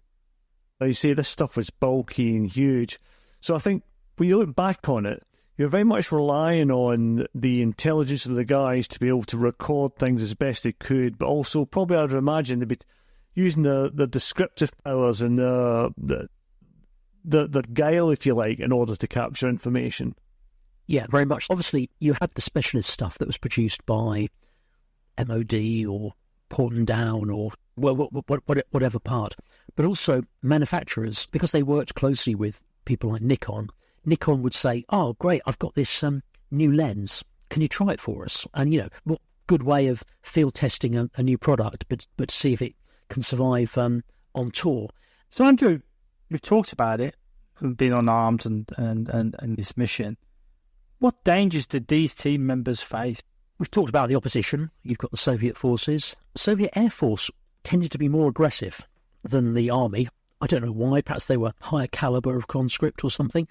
Like you say, this stuff was bulky and huge. So I think when you look back on it, you're very much relying on the intelligence of the guys to be able to record things as best they could, but also probably I'd imagine they'd be using the descriptive powers and the guile, if you like, in order to capture information. Yeah, very much. Obviously, you had the specialist stuff that was produced by MOD or Porton Down or whatever part, but also manufacturers, because they worked closely with people like Nikon. Nikon would say, "Oh, great! I've got this new lens. Can you try it for us?" And what good way of field testing a new product, but see if it can survive on tour. So, Andrew, we've talked about it, being unarmed and this mission. What dangers did these team members face? We've talked about the opposition. You've got the Soviet forces. The Soviet Air Force tended to be more aggressive than the army. I don't know why. Perhaps they were higher caliber of conscript or something.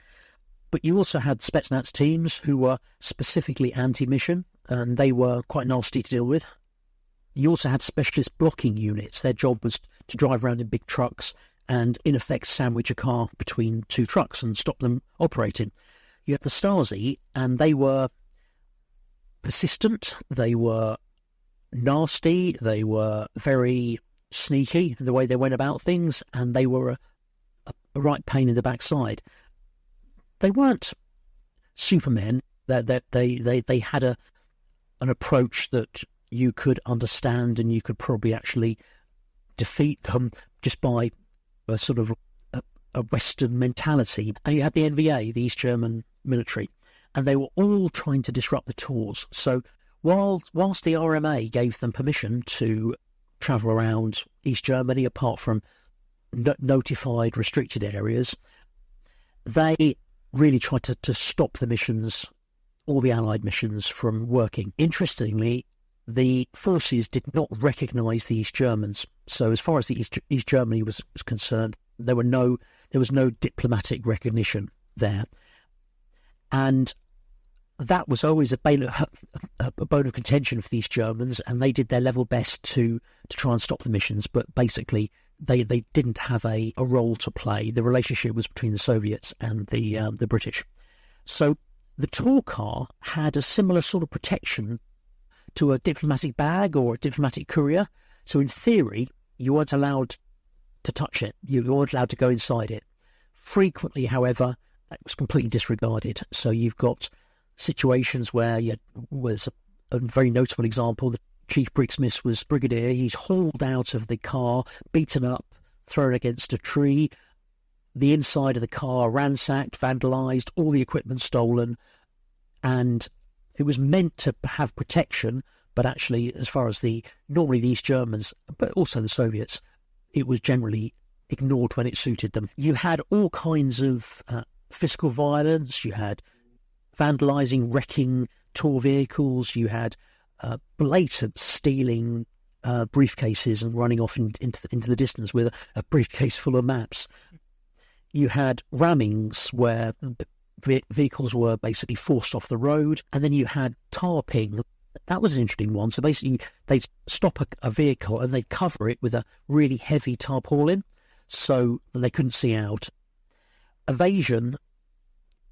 But you also had Spetsnaz teams who were specifically anti-mission, and they were quite nasty to deal with. You also had specialist blocking units. Their job was to drive around in big trucks and, in effect, sandwich a car between two trucks and stop them operating. You had the Stasi, and they were persistent, they were nasty, they were very sneaky in the way they went about things, and they were a right pain in the backside. They weren't supermen. They had an approach that you could understand, and you could probably actually defeat them just by a sort of a Western mentality. And you had the NVA, the East German military, and they were all trying to disrupt the tours. So Whilst the RMA gave them permission to travel around East Germany, apart from notified restricted areas, they really tried to stop the missions, all the Allied missions, from working. Interestingly, the forces did not recognise the East Germans. So as far as the East Germany was concerned, there was no diplomatic recognition there. And that was always a bone of contention for the East Germans, and they did their level best to try and stop the missions, but basically they didn't have a role to play. The relationship was between the Soviets and the British. So the tour car had a similar sort of protection to a diplomatic bag or a diplomatic courier. So in theory, you weren't allowed to touch it. You weren't allowed to go inside it. Frequently, however, that was completely disregarded. So you've got situations where was a very notable example. The Chief BRIXMIS was brigadier. He's hauled out of the car, beaten up, thrown against a tree. The inside of the car ransacked, vandalised, all the equipment stolen, and it was meant to have protection, but actually, as far as normally the East Germans, but also the Soviets, it was generally ignored when it suited them. You had all kinds of physical violence. You had vandalising, wrecking tour vehicles. You had blatant stealing briefcases and running off into the distance with a briefcase full of maps. You had rammings where vehicles were basically forced off the road, and then you had tarping. That was an interesting one. So basically, they'd stop a vehicle and they'd cover it with a really heavy tarpaulin so that they couldn't see out. Evasion,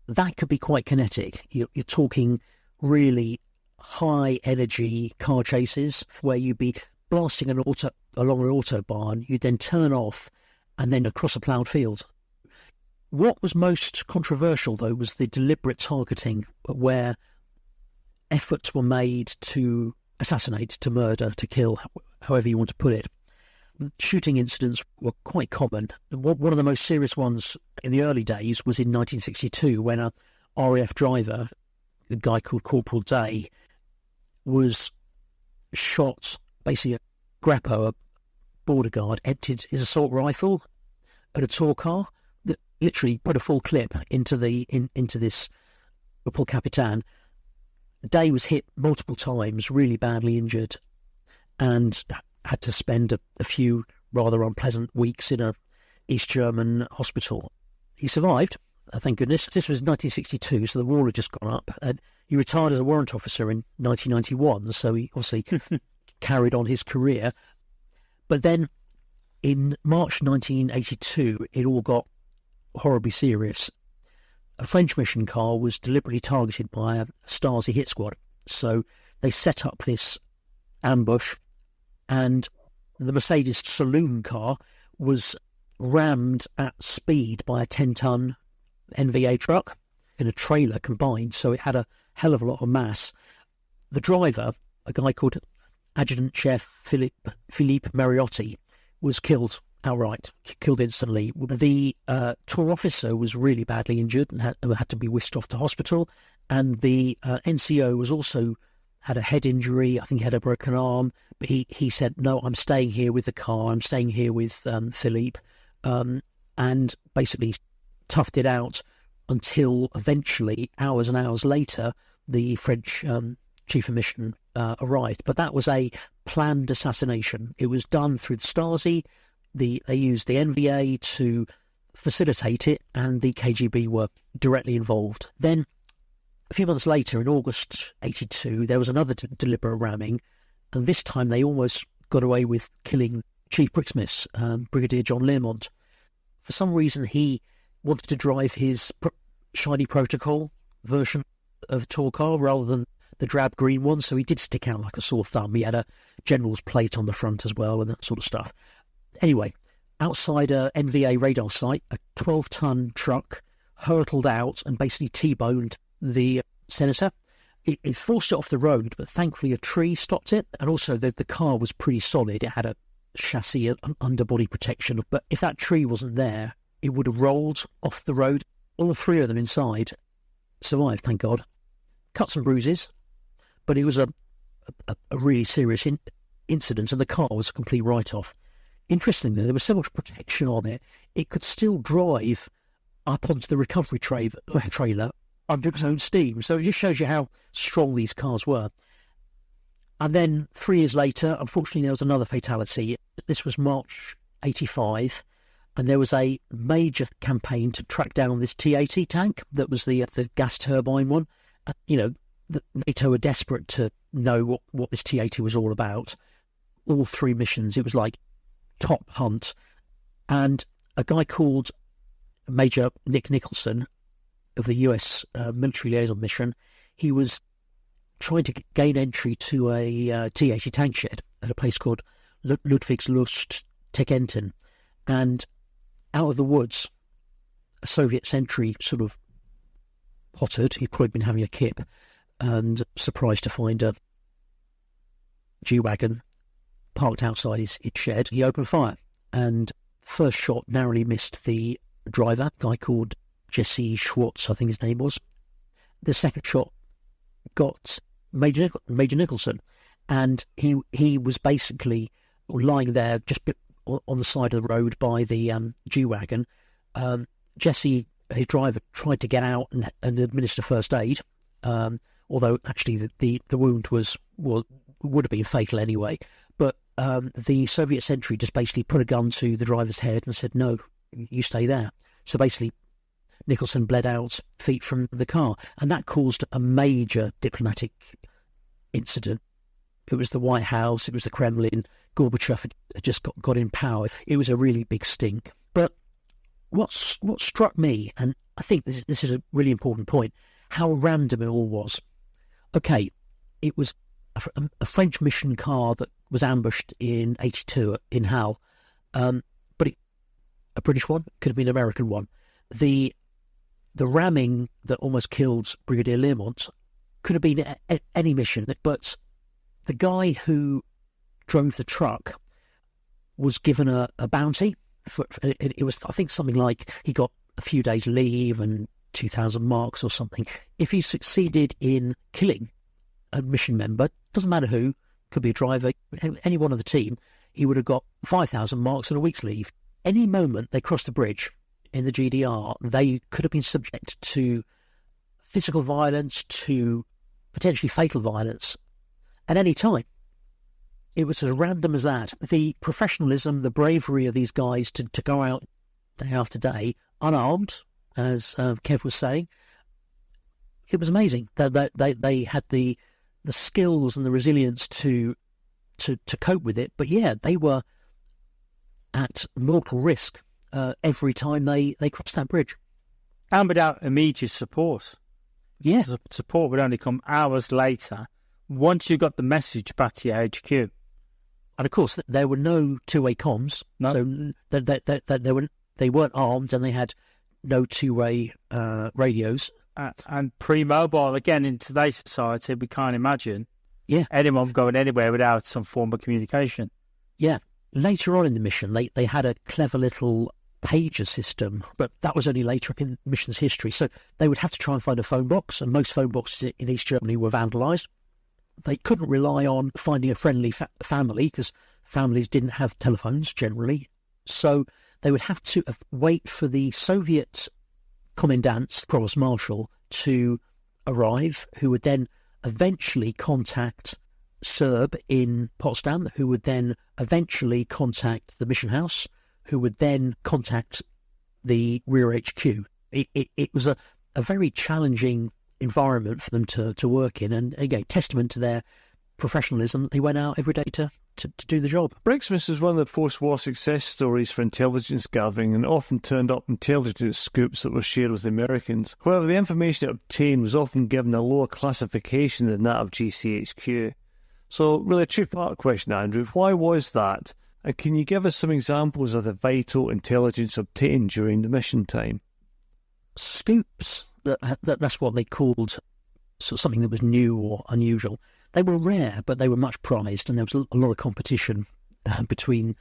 that could be quite kinetic. You're talking really high-energy car chases where you'd be blasting along an autobahn, you'd then turn off and then across a ploughed field. What was most controversial, though, was the deliberate targeting, where efforts were made to assassinate, to murder, to kill, however you want to put it. Shooting incidents were quite common. One of the most serious ones in the early days was in 1962 when a RAF driver, a guy called Corporal Day, was shot. Basically, a Grappo, a border guard, emptied his assault rifle at a tour car that literally put a full clip into this Opel Capitan. Day was hit multiple times, really badly injured, and had to spend a few rather unpleasant weeks in a East German hospital. He survived, thank goodness. This was 1962, so the war had just gone up. He retired as a warrant officer in 1991, so he obviously carried on his career. But then in March 1982, it all got horribly serious. A French mission car was deliberately targeted by a Stasi hit squad. So they set up this ambush, and the Mercedes saloon car was rammed at speed by a 10-ton NVA truck and a trailer combined, so it had a hell of a lot of mass. The driver, a guy called Adjutant Chef Philippe Mariotti, was killed outright, killed instantly. The tour officer was really badly injured and had to be whisked off to hospital, and the NCO was also had a head injury. I think he had a broken arm, but he said, no, I'm staying here with the car, I'm staying here with Philippe, and basically toughed it out until eventually, hours and hours later, the French chief of mission arrived. But that was a planned assassination. It was done through the Stasi. They used the NVA to facilitate it, and the KGB were directly involved. Then, a few months later, in August 82, there was another deliberate ramming, and this time they almost got away with killing Chief BRIXMIS, Brigadier John Learmont. For some reason, he wanted to drive his shiny protocol version of a tour car rather than the drab green one, so he did stick out like a sore thumb. He had a general's plate on the front as well and that sort of stuff. Anyway, outside a NVA radar site, a 12-ton truck hurtled out and basically T-boned the senator. It forced it off the road, but thankfully a tree stopped it, and also the car was pretty solid. It had a chassis and underbody protection, but if that tree wasn't there, it would have rolled off the road. All three of them inside survived, thank God. Cuts and bruises, but it was a a really serious incident, and the car was a complete write-off. Interestingly, there was so much protection on it, it could still drive up onto the recovery trailer under its own steam. So it just shows you how strong these cars were. And then 3 years later, unfortunately, there was another fatality. This was March 85, and there was a major campaign to track down this T-80 tank that was the gas turbine one. NATO were desperate to know what this T-80 was all about. All 3 missions, it was like top hunt. And a guy called Major Nick Nicholson of the US military liaison mission, he was trying to gain entry to a T-80 tank shed at a place called Ludwigslust Teckenten. And out of the woods, a Soviet sentry sort of pottered. He'd probably been having a kip, and surprised to find a G-Wagon parked outside his shed. He opened fire, and first shot narrowly missed the driver, a guy called Jesse Schwartz, I think his name was. The second shot got Major Nicholson, and he was basically lying there just on the side of the road by the G-Wagon. Jesse, his driver, tried to get out and administer first aid, although actually the wound would have been fatal anyway. But the Soviet sentry just basically put a gun to the driver's head and said, "No, you stay there." So basically, Nicholson bled out feet from the car, and that caused a major diplomatic incident. It was the White House, it was the Kremlin. Gorbachev had just got in power. It was a really big stink. But what struck me, and I think this is a really important point, how random it all was. Okay, it was a French mission car that was ambushed in 82 in Halle, but a British one, could have been an American one. The ramming that almost killed Brigadier Learmont could have been any mission, but the guy who drove the truck was given a bounty. It was, I think, something like he got a few days leave and 2,000 marks or something. If he succeeded in killing a mission member, doesn't matter who, could be a driver, any one of the team, he would have got 5,000 marks and a week's leave. Any moment they crossed the bridge in the GDR, they could have been subject to physical violence, to potentially fatal violence at any time. It was as random as that. The professionalism, the bravery of these guys to go out day after day, unarmed, as Kev was saying, it was amazing. They had the skills and the resilience to cope with it. But yeah, they were at mortal risk every time they crossed that bridge. And without immediate support. Yeah. The support would only come hours later, once you got the message back to your HQ. And of course, there were no two-way comms. No. So they weren't armed, and they had no two-way radios. And pre-mobile, again, in today's society, we can't imagine anyone going anywhere without some form of communication. Yeah. Later on in the mission, they had a clever little pager system, but that was only later in the mission's history. So they would have to try and find a phone box, and most phone boxes in East Germany were vandalised. They couldn't rely on finding a friendly family, because families didn't have telephones generally. So they would have to wait for the Soviet commandant's provost marshal to arrive, who would then eventually contact Serb in Potsdam, who would then eventually contact the mission house, who would then contact the rear HQ. It was a very challenging environment for them to work in, and again, testament to their professionalism. They went out every day to do the job. BRIXMIS is one of the post-war success stories for intelligence gathering, and often turned up intelligence scoops that were shared with the Americans. However, the information it obtained was often given a lower classification than that of GCHQ. So really a two-part question, Andrew. Why was that? And can you give us some examples of the vital intelligence obtained during the mission time? Scoops, that's what they called sort of something that was new or unusual. They were rare, but they were much prized, and there was a lot of competition between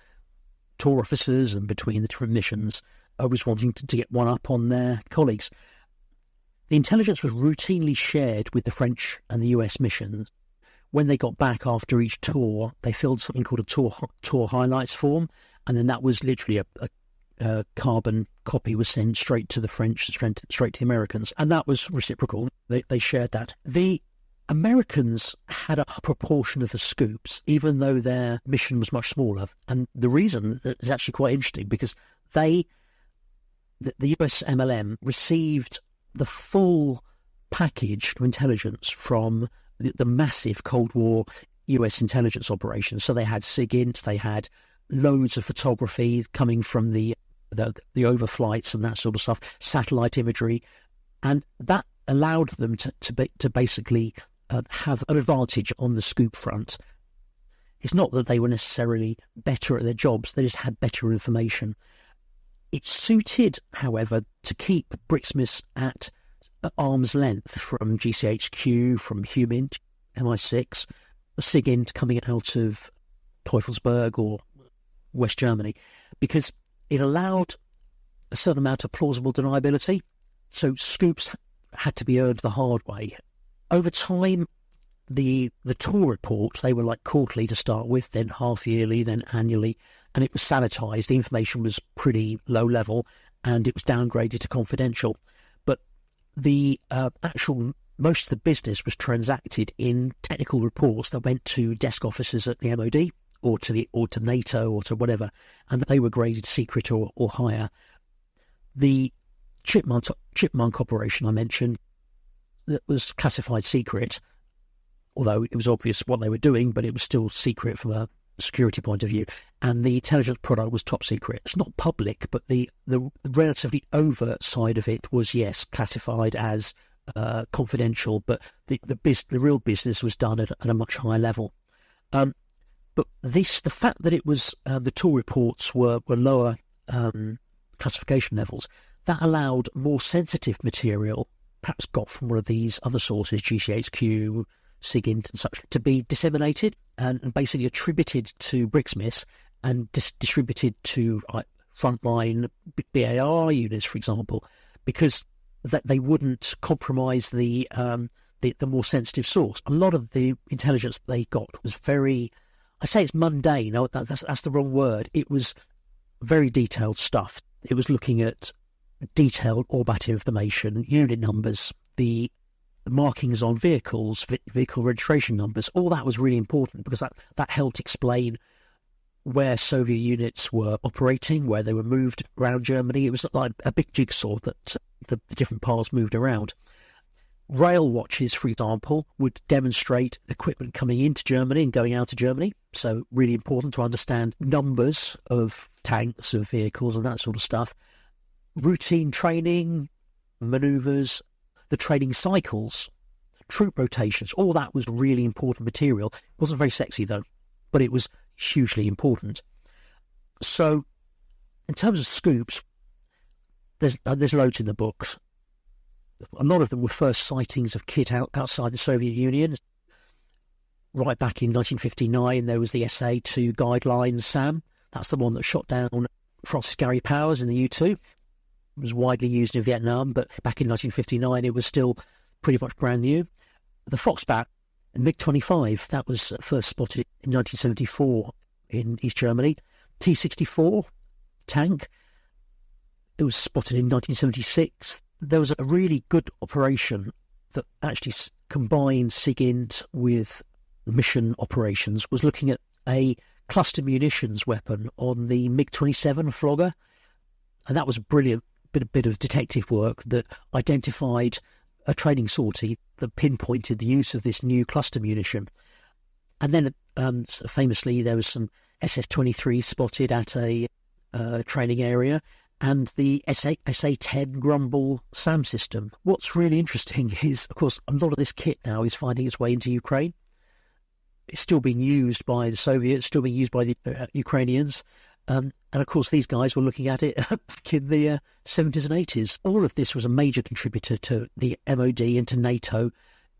tour officers and between the different missions, always wanting to get one up on their colleagues. The intelligence was routinely shared with the French and the US missions. when they got back after each tour, they filled something called a tour highlights form, and then that was literally a carbon copy was sent straight to the French, straight to the Americans, and that was reciprocal. They shared that. The Americans had a proportion of the scoops, even though their mission was much smaller. And the reason is actually quite interesting, because the US MLM received the full package of intelligence from the massive Cold War US intelligence operations. So they had SIGINT, they had loads of photography coming from the overflights and that sort of stuff, satellite imagery, and that allowed them to basically have an advantage on the scoop front. It's not that they were necessarily better at their jobs, they just had better information. It suited, however, to keep BRIXMIS at arm's length from GCHQ, from HUMINT, MI6, SIGINT coming out of Teufelsberg or West Germany, because it allowed a certain amount of plausible deniability. So scoops had to be earned the hard way. Over time, the tour report, they were like quarterly to start with, then half-yearly, then annually, and it was sanitised. The information was pretty low level, and it was downgraded to confidential. But the most of the business was transacted in technical reports that went to desk officers at the MOD or to NATO or to whatever, and they were graded secret or higher. The Chipmunk operation I mentioned, that was classified secret, although it was obvious what they were doing, but it was still secret from a security point of view. And the intelligence product was top secret. It's not public, but the relatively overt side of it was, yes, classified as confidential, but the real business was done at a much higher level. But the fact that it was the tour reports were lower classification levels, that allowed more sensitive material, perhaps got from one of these other sources, GCHQ, SIGINT and such, to be disseminated and basically attributed to BRIXMIS and distributed to frontline BAR units, for example, because that they wouldn't compromise the more sensitive source. A lot of the intelligence they got was very, I say it's mundane, no, that's the wrong word. It was very detailed stuff. It was looking at detailed ORBAT information, unit numbers, the markings on vehicles, vehicle registration numbers. All that was really important because that helped explain where Soviet units were operating, where they were moved around Germany. It was like a big jigsaw that the different parts moved around. Rail watches, for example, would demonstrate equipment coming into Germany and going out of Germany. So really important to understand numbers of tanks, of vehicles and that sort of stuff. Routine training, manoeuvres, the training cycles, troop rotations, all that was really important material. It wasn't very sexy though, but it was hugely important. So in terms of scoops, there's loads in the books. A lot of them were first sightings of kit outside the Soviet Union. Right back in 1959, there was the SA-2 guidelines, SAM. That's the one that shot down Francis Gary Powers in the U-2. It was widely used in Vietnam, but back in 1959, it was still pretty much brand new. The Foxbat, MiG-25, that was first spotted in 1974 in East Germany. T-64 tank, it was spotted in 1976. There was a really good operation that actually combined SIGINT with mission operations, was looking at a cluster munitions weapon on the MiG-27 Flogger. And that was a brilliant bit of detective work that identified a training sortie that pinpointed the use of this new cluster munition. And then famously there was some SS-23 spotted at a training area, and the SA-10 Grumble SAM system. What's really interesting is, of course, a lot of this kit now is finding its way into Ukraine. It's still being used by the Soviets, still being used by the Ukrainians. And of course, these guys were looking at it back in the 70s and 80s. All of this was a major contributor to the MOD and to NATO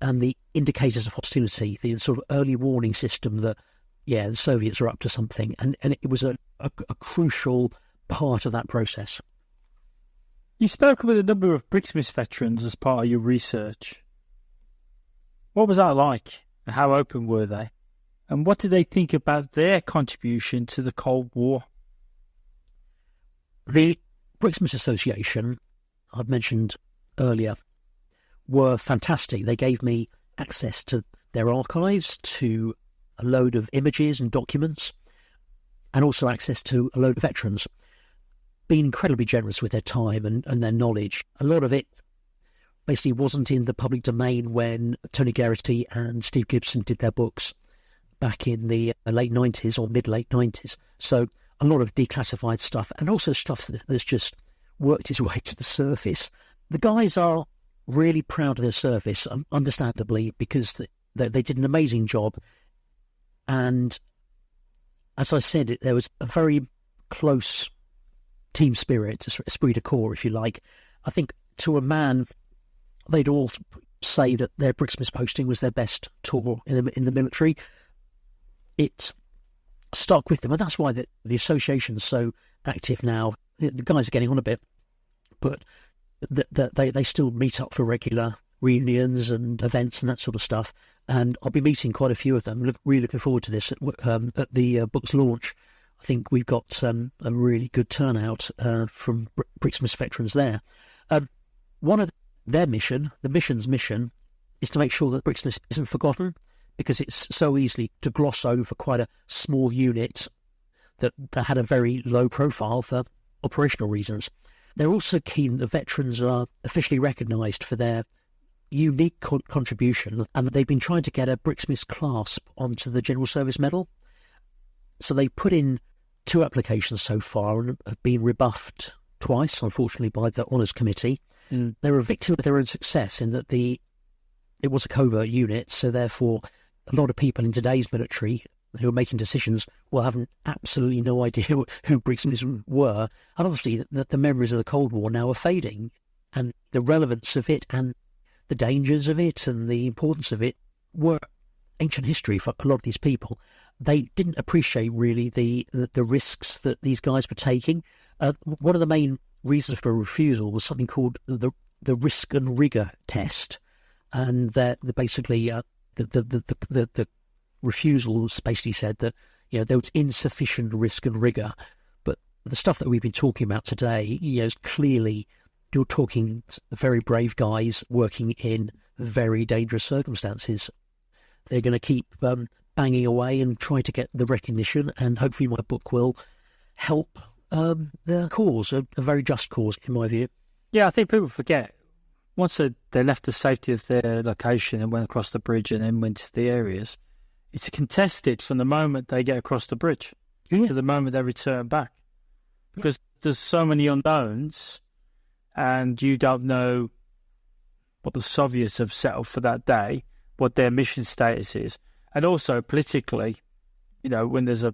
and the indicators of hostility, the sort of early warning system that, yeah, the Soviets are up to something. And it was a crucial part of that process. You spoke with a number of BRIXMIS veterans as part of your research. What was that like? And how open were they? And what did they think about their contribution to the Cold War? The BRIXMIS Association, I've mentioned earlier, were fantastic. They gave me access to their archives, to a load of images and documents, and also access to a load of veterans. Being incredibly generous with their time and their knowledge. A lot of it basically wasn't in the public domain when Tony Geraghty and Steve Gibson did their books back in the late 90s or mid-late 90s. So a lot of declassified stuff, and also stuff that's just worked its way to the surface. The guys are really proud of their service, understandably, because they did an amazing job. And as I said, there was a very close team spirit, esprit de corps, if you like. I think to a man, they'd all say that their BRIXMIS posting was their best tour in the military. It stuck with them, and that's why the association's so active now. The guys are getting on a bit, but they still meet up for regular reunions and events and that sort of stuff. And I'll be meeting quite a few of them. Really looking forward to this at the book's launch. I think we've got a really good turnout from BRIXMIS veterans there. One of their mission, the mission's mission, is to make sure that BRIXMIS isn't forgotten, because it's so easy to gloss over quite a small unit that had a very low profile for operational reasons. They're also keen that veterans are officially recognised for their unique contribution, and they've been trying to get a BRIXMIS clasp onto the General Service Medal. So they put in 2 applications so far and have been rebuffed twice, unfortunately, by the Honours Committee. They're a victim of their own success in that it was a covert unit, so therefore a lot of people in today's military who are making decisions will have absolutely no idea who BRIXMIS were. And obviously the memories of the Cold War now are fading, and the relevance of it and the dangers of it and the importance of it were ancient history for a lot of these people. They didn't appreciate really the risks that these guys were taking. One of the main reasons for refusal was something called the risk and rigour test, and that basically the refusals basically said that there was insufficient risk and rigour. But the stuff that we've been talking about today, is clearly you're talking very brave guys working in very dangerous circumstances. They're going to keep banging away and try to get the recognition, and hopefully my book will help their cause, a very just cause in my view. Yeah, I think people forget. Once they left the safety of their location and went across the bridge and then went to the areas, it's contested from the moment they get across the bridge to the moment they return back. Because there's so many unknowns, and you don't know what the Soviets have settled for that day, what their mission status is. And also politically, when there's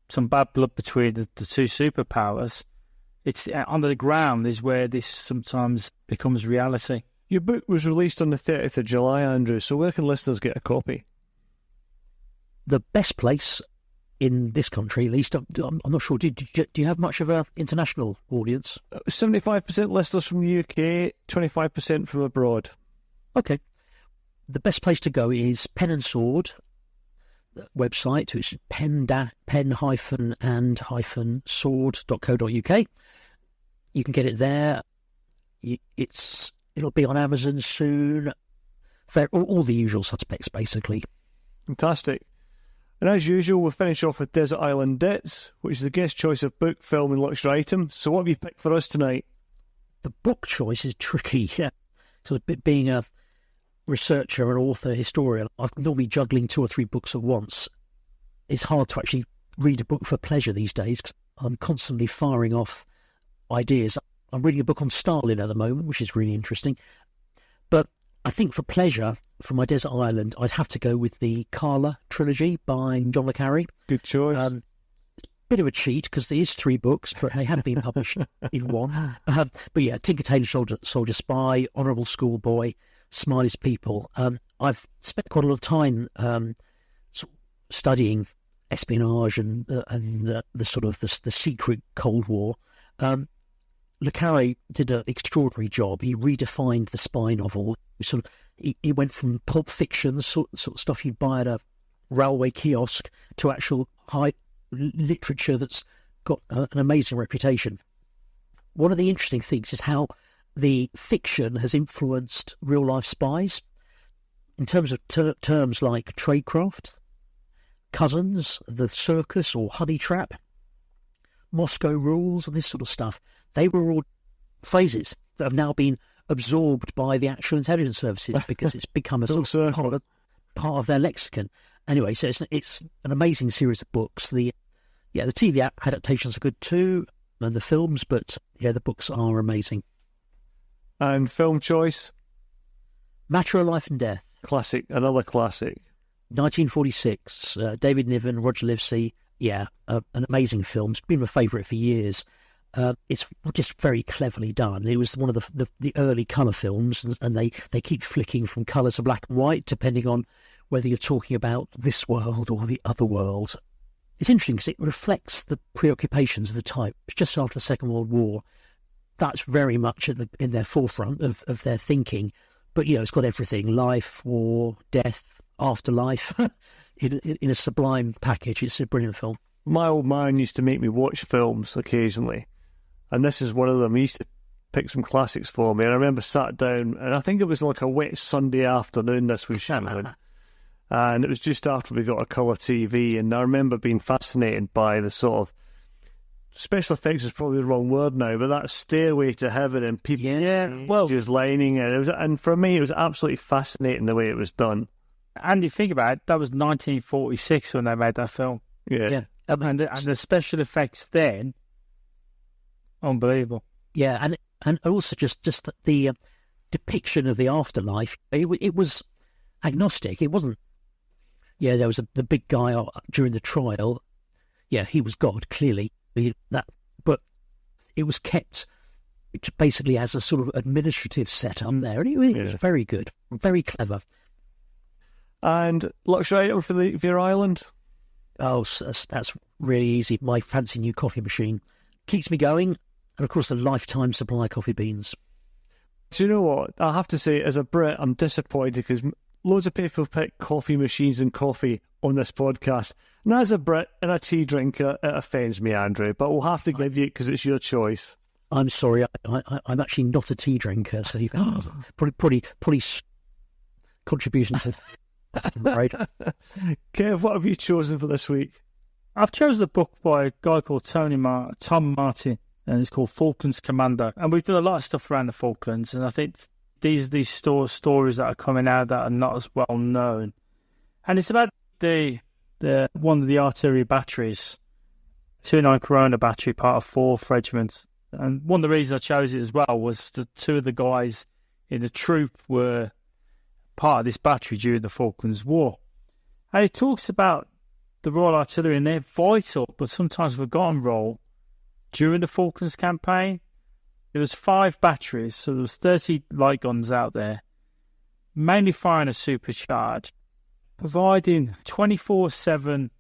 some bad blood between the 2 superpowers, it's under the ground is where this sometimes becomes reality. Your book was released on the 30th of July, Andrew, so where can listeners get a copy? The best place in this country, at least, I'm not sure, do you have much of an international audience? 75% listeners from the UK, 25% from abroad. Okay. The best place to go is Pen and Sword website, which is pen-and-sword.co.uk. You can get it there. It'll be on Amazon soon. All the usual suspects, basically. Fantastic. And as usual, we'll finish off with Desert Island Debts, which is the guest choice of book, film and luxury item. So what have you picked for us tonight? The book choice is tricky. So being a researcher, an author, historian, I'm normally juggling 2 or 3 books at once. It's hard to actually read a book for pleasure these days, because I'm constantly firing off ideas. I'm reading a book on Stalin at the moment, which is really interesting. But I think for pleasure, for my desert island, I'd have to go with the Carla trilogy by John le Carre. Good choice. Bit of a cheat, because there is 3 books, but they hadn't been published in one. But yeah, Tinker Tailor Soldier Spy, Honourable Schoolboy, Smiley's People. I've spent quite a lot of time studying espionage and the sort of the secret Cold War. Le Carre did an extraordinary job. He redefined the spy novel It went from Pulp Fiction, the sort of stuff you'd buy at a railway kiosk, to actual high literature that's got an amazing reputation. One of the interesting things is how the fiction has influenced real-life spies in terms of terms like tradecraft, cousins, the circus or honey trap, Moscow rules and this sort of stuff. They were all phrases that have now been absorbed by the actual intelligence services because it's become a sort of part of their lexicon. Anyway, so it's an amazing series of books. The TV adaptations are good too, and the films, but yeah, the books are amazing. And film choice? Matter of Life and Death. Classic, another classic. 1946, David Niven, Roger Livesey. Yeah, an amazing film. It's been my favourite for years. It's just very cleverly done. It was one of the early colour films, and they keep flicking from colour to black and white, depending on whether you're talking about this world or the other world. It's interesting because it reflects the preoccupations of the time. It's just after the Second World War. That's very much in their forefront of their thinking. But, it's got everything: life, war, death, afterlife, in a sublime package. It's a brilliant film. My old man used to make me watch films occasionally, and this is one of them. He used to pick some classics for me, and I remember sat down, and I think it was like a wet Sunday afternoon this was shooting, and it was just after we got a colour TV, and I remember being fascinated by the sort of special effects is probably the wrong word now, but that stairway to heaven and people just lining it. And for me, it was absolutely fascinating the way it was done. And you think about it, that was 1946 when they made that film. Yeah. And the special effects then, unbelievable. Yeah, and also just the depiction of the afterlife. It was agnostic. It wasn't. Yeah, there was the big guy during the trial. Yeah, he was God, clearly. But it was kept basically as a sort of administrative setup there, and it was very good, very clever. And luxury item for your island? Oh, that's really easy. My fancy new coffee machine keeps me going, and of course the lifetime supply of coffee beans. Do you know what? I have to say, as a Brit, I'm disappointed because loads of people pick coffee machines and coffee on this podcast. And as a Brit and a tea drinker, it offends me, Andrew, but we'll have to give you it because it's your choice. I'm sorry, I'm actually not a tea drinker, so you can probably contribution to right. Kev, what have you chosen for this week? I've chosen a book by a guy called Tom Martin, and it's called Falklands Commando. And we've done a lot of stuff around the Falklands, and I think these stories that are coming out that are not as well known. And it's about the one of the artillery batteries, 29 Corona battery, part of 4th Regiment. And one of the reasons I chose it as well was the two of the guys in the troop were part of this battery during the Falklands War. And it talks about the Royal Artillery and their vital but sometimes forgotten role during the Falklands campaign. There was 5 batteries, so there was 30 light guns out there, mainly firing a supercharge, providing 24/7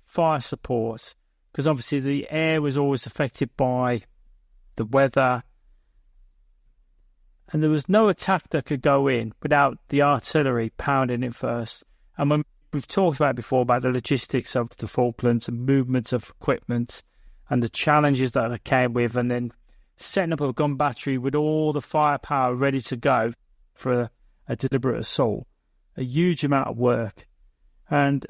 fire support, because obviously the air was always affected by the weather, and there was no attack that could go in without the artillery pounding it first. And when we've talked about before about the logistics of the Falklands and movements of equipment and the challenges that it came with, and then setting up a gun battery with all the firepower ready to go for a deliberate assault. A huge amount of work. And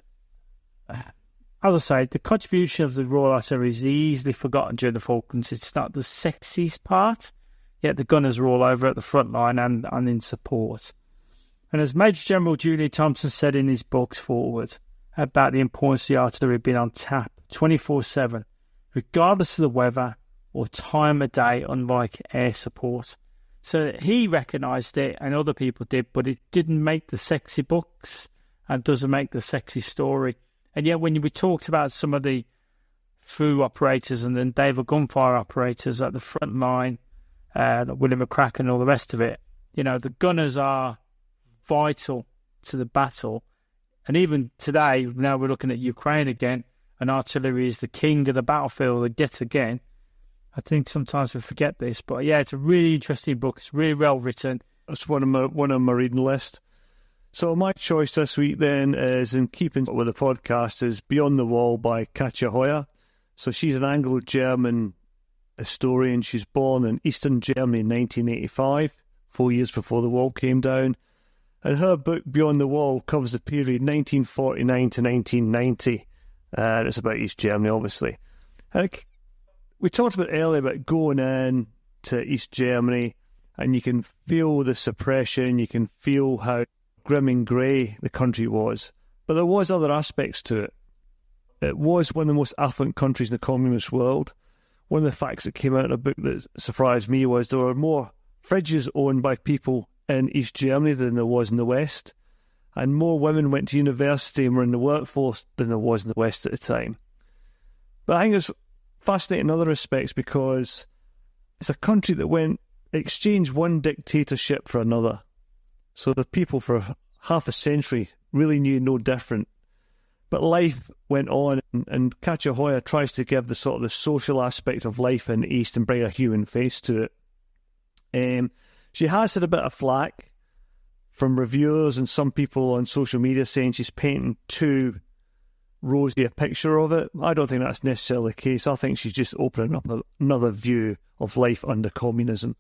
as I say, the contribution of the Royal Artillery is easily forgotten during the Falklands. It's not the sexiest part, yet the gunners are all over at the front line and in support. And as Major General Julian Thompson said in his books forward about the importance of the artillery being on tap 24/7, regardless of the weather or time of day, unlike air support. So he recognised it, and other people did, but it didn't make the sexy books and doesn't make the sexy story. And yet when we talked about some of the FOO operators and then David gunfire operators at the front line, William McCracken and all the rest of it, the gunners are vital to the battle. And even today, now we're looking at Ukraine again, and artillery is the king of the battlefield yet again. I think sometimes we forget this, but yeah, it's a really interesting book. It's really well written. That's one on my reading list. So my choice this week then is, in keeping with the podcast, is Beyond the Wall by Katja. So she's an Anglo-German historian. She's born in Eastern Germany in 1985, 4 years before the wall came down. And her book, Beyond the Wall, covers the period 1949 to 1990. And it's about East Germany, obviously. And we talked about earlier about going in to East Germany, and you can feel the suppression, you can feel how grim and grey the country was. But there was other aspects to it. It was one of the most affluent countries in the communist world. One of the facts that came out in a book that surprised me was there were more fridges owned by people in East Germany than there was in the West. And more women went to university and were in the workforce than there was in the West at the time. But I think it's fascinating in other respects because it's a country that exchanged one dictatorship for another. So the people for half a century really knew no different. But life went on, and Katja tries to give the sort of the social aspect of life in the East and bring a human face to it. She has had a bit of flack from reviewers and some people on social media saying she's painting too rosy a picture of it. I don't think that's necessarily the case. I think she's just opening up another view of life under communism.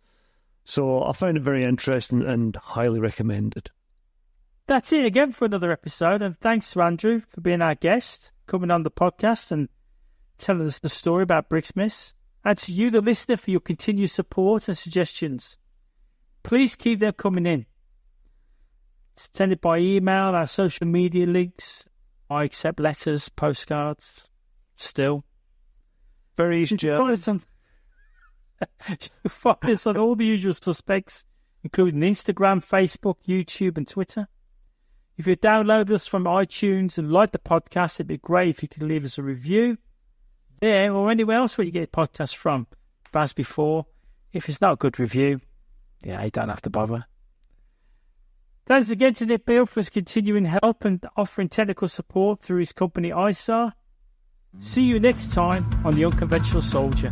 So I found it very interesting and highly recommended. That's it again for another episode, and thanks to Andrew for being our guest, coming on the podcast and telling us the story about BRIXMIS, and to you, the listener, for your continued support and suggestions. Please keep them coming in. Send it by email, our social media links. I accept letters, postcards, still. Very easy, Jeff. Find us on all the usual suspects, including Instagram, Facebook, YouTube, and Twitter. If you download us from iTunes and like the podcast, it'd be great if you could leave us a review there or anywhere else where you get podcasts from. But as before, if it's not a good review, you don't have to bother. Thanks again to Nick Beale for his continuing help and offering technical support through his company ISAR. See you next time on The Unconventional Soldier.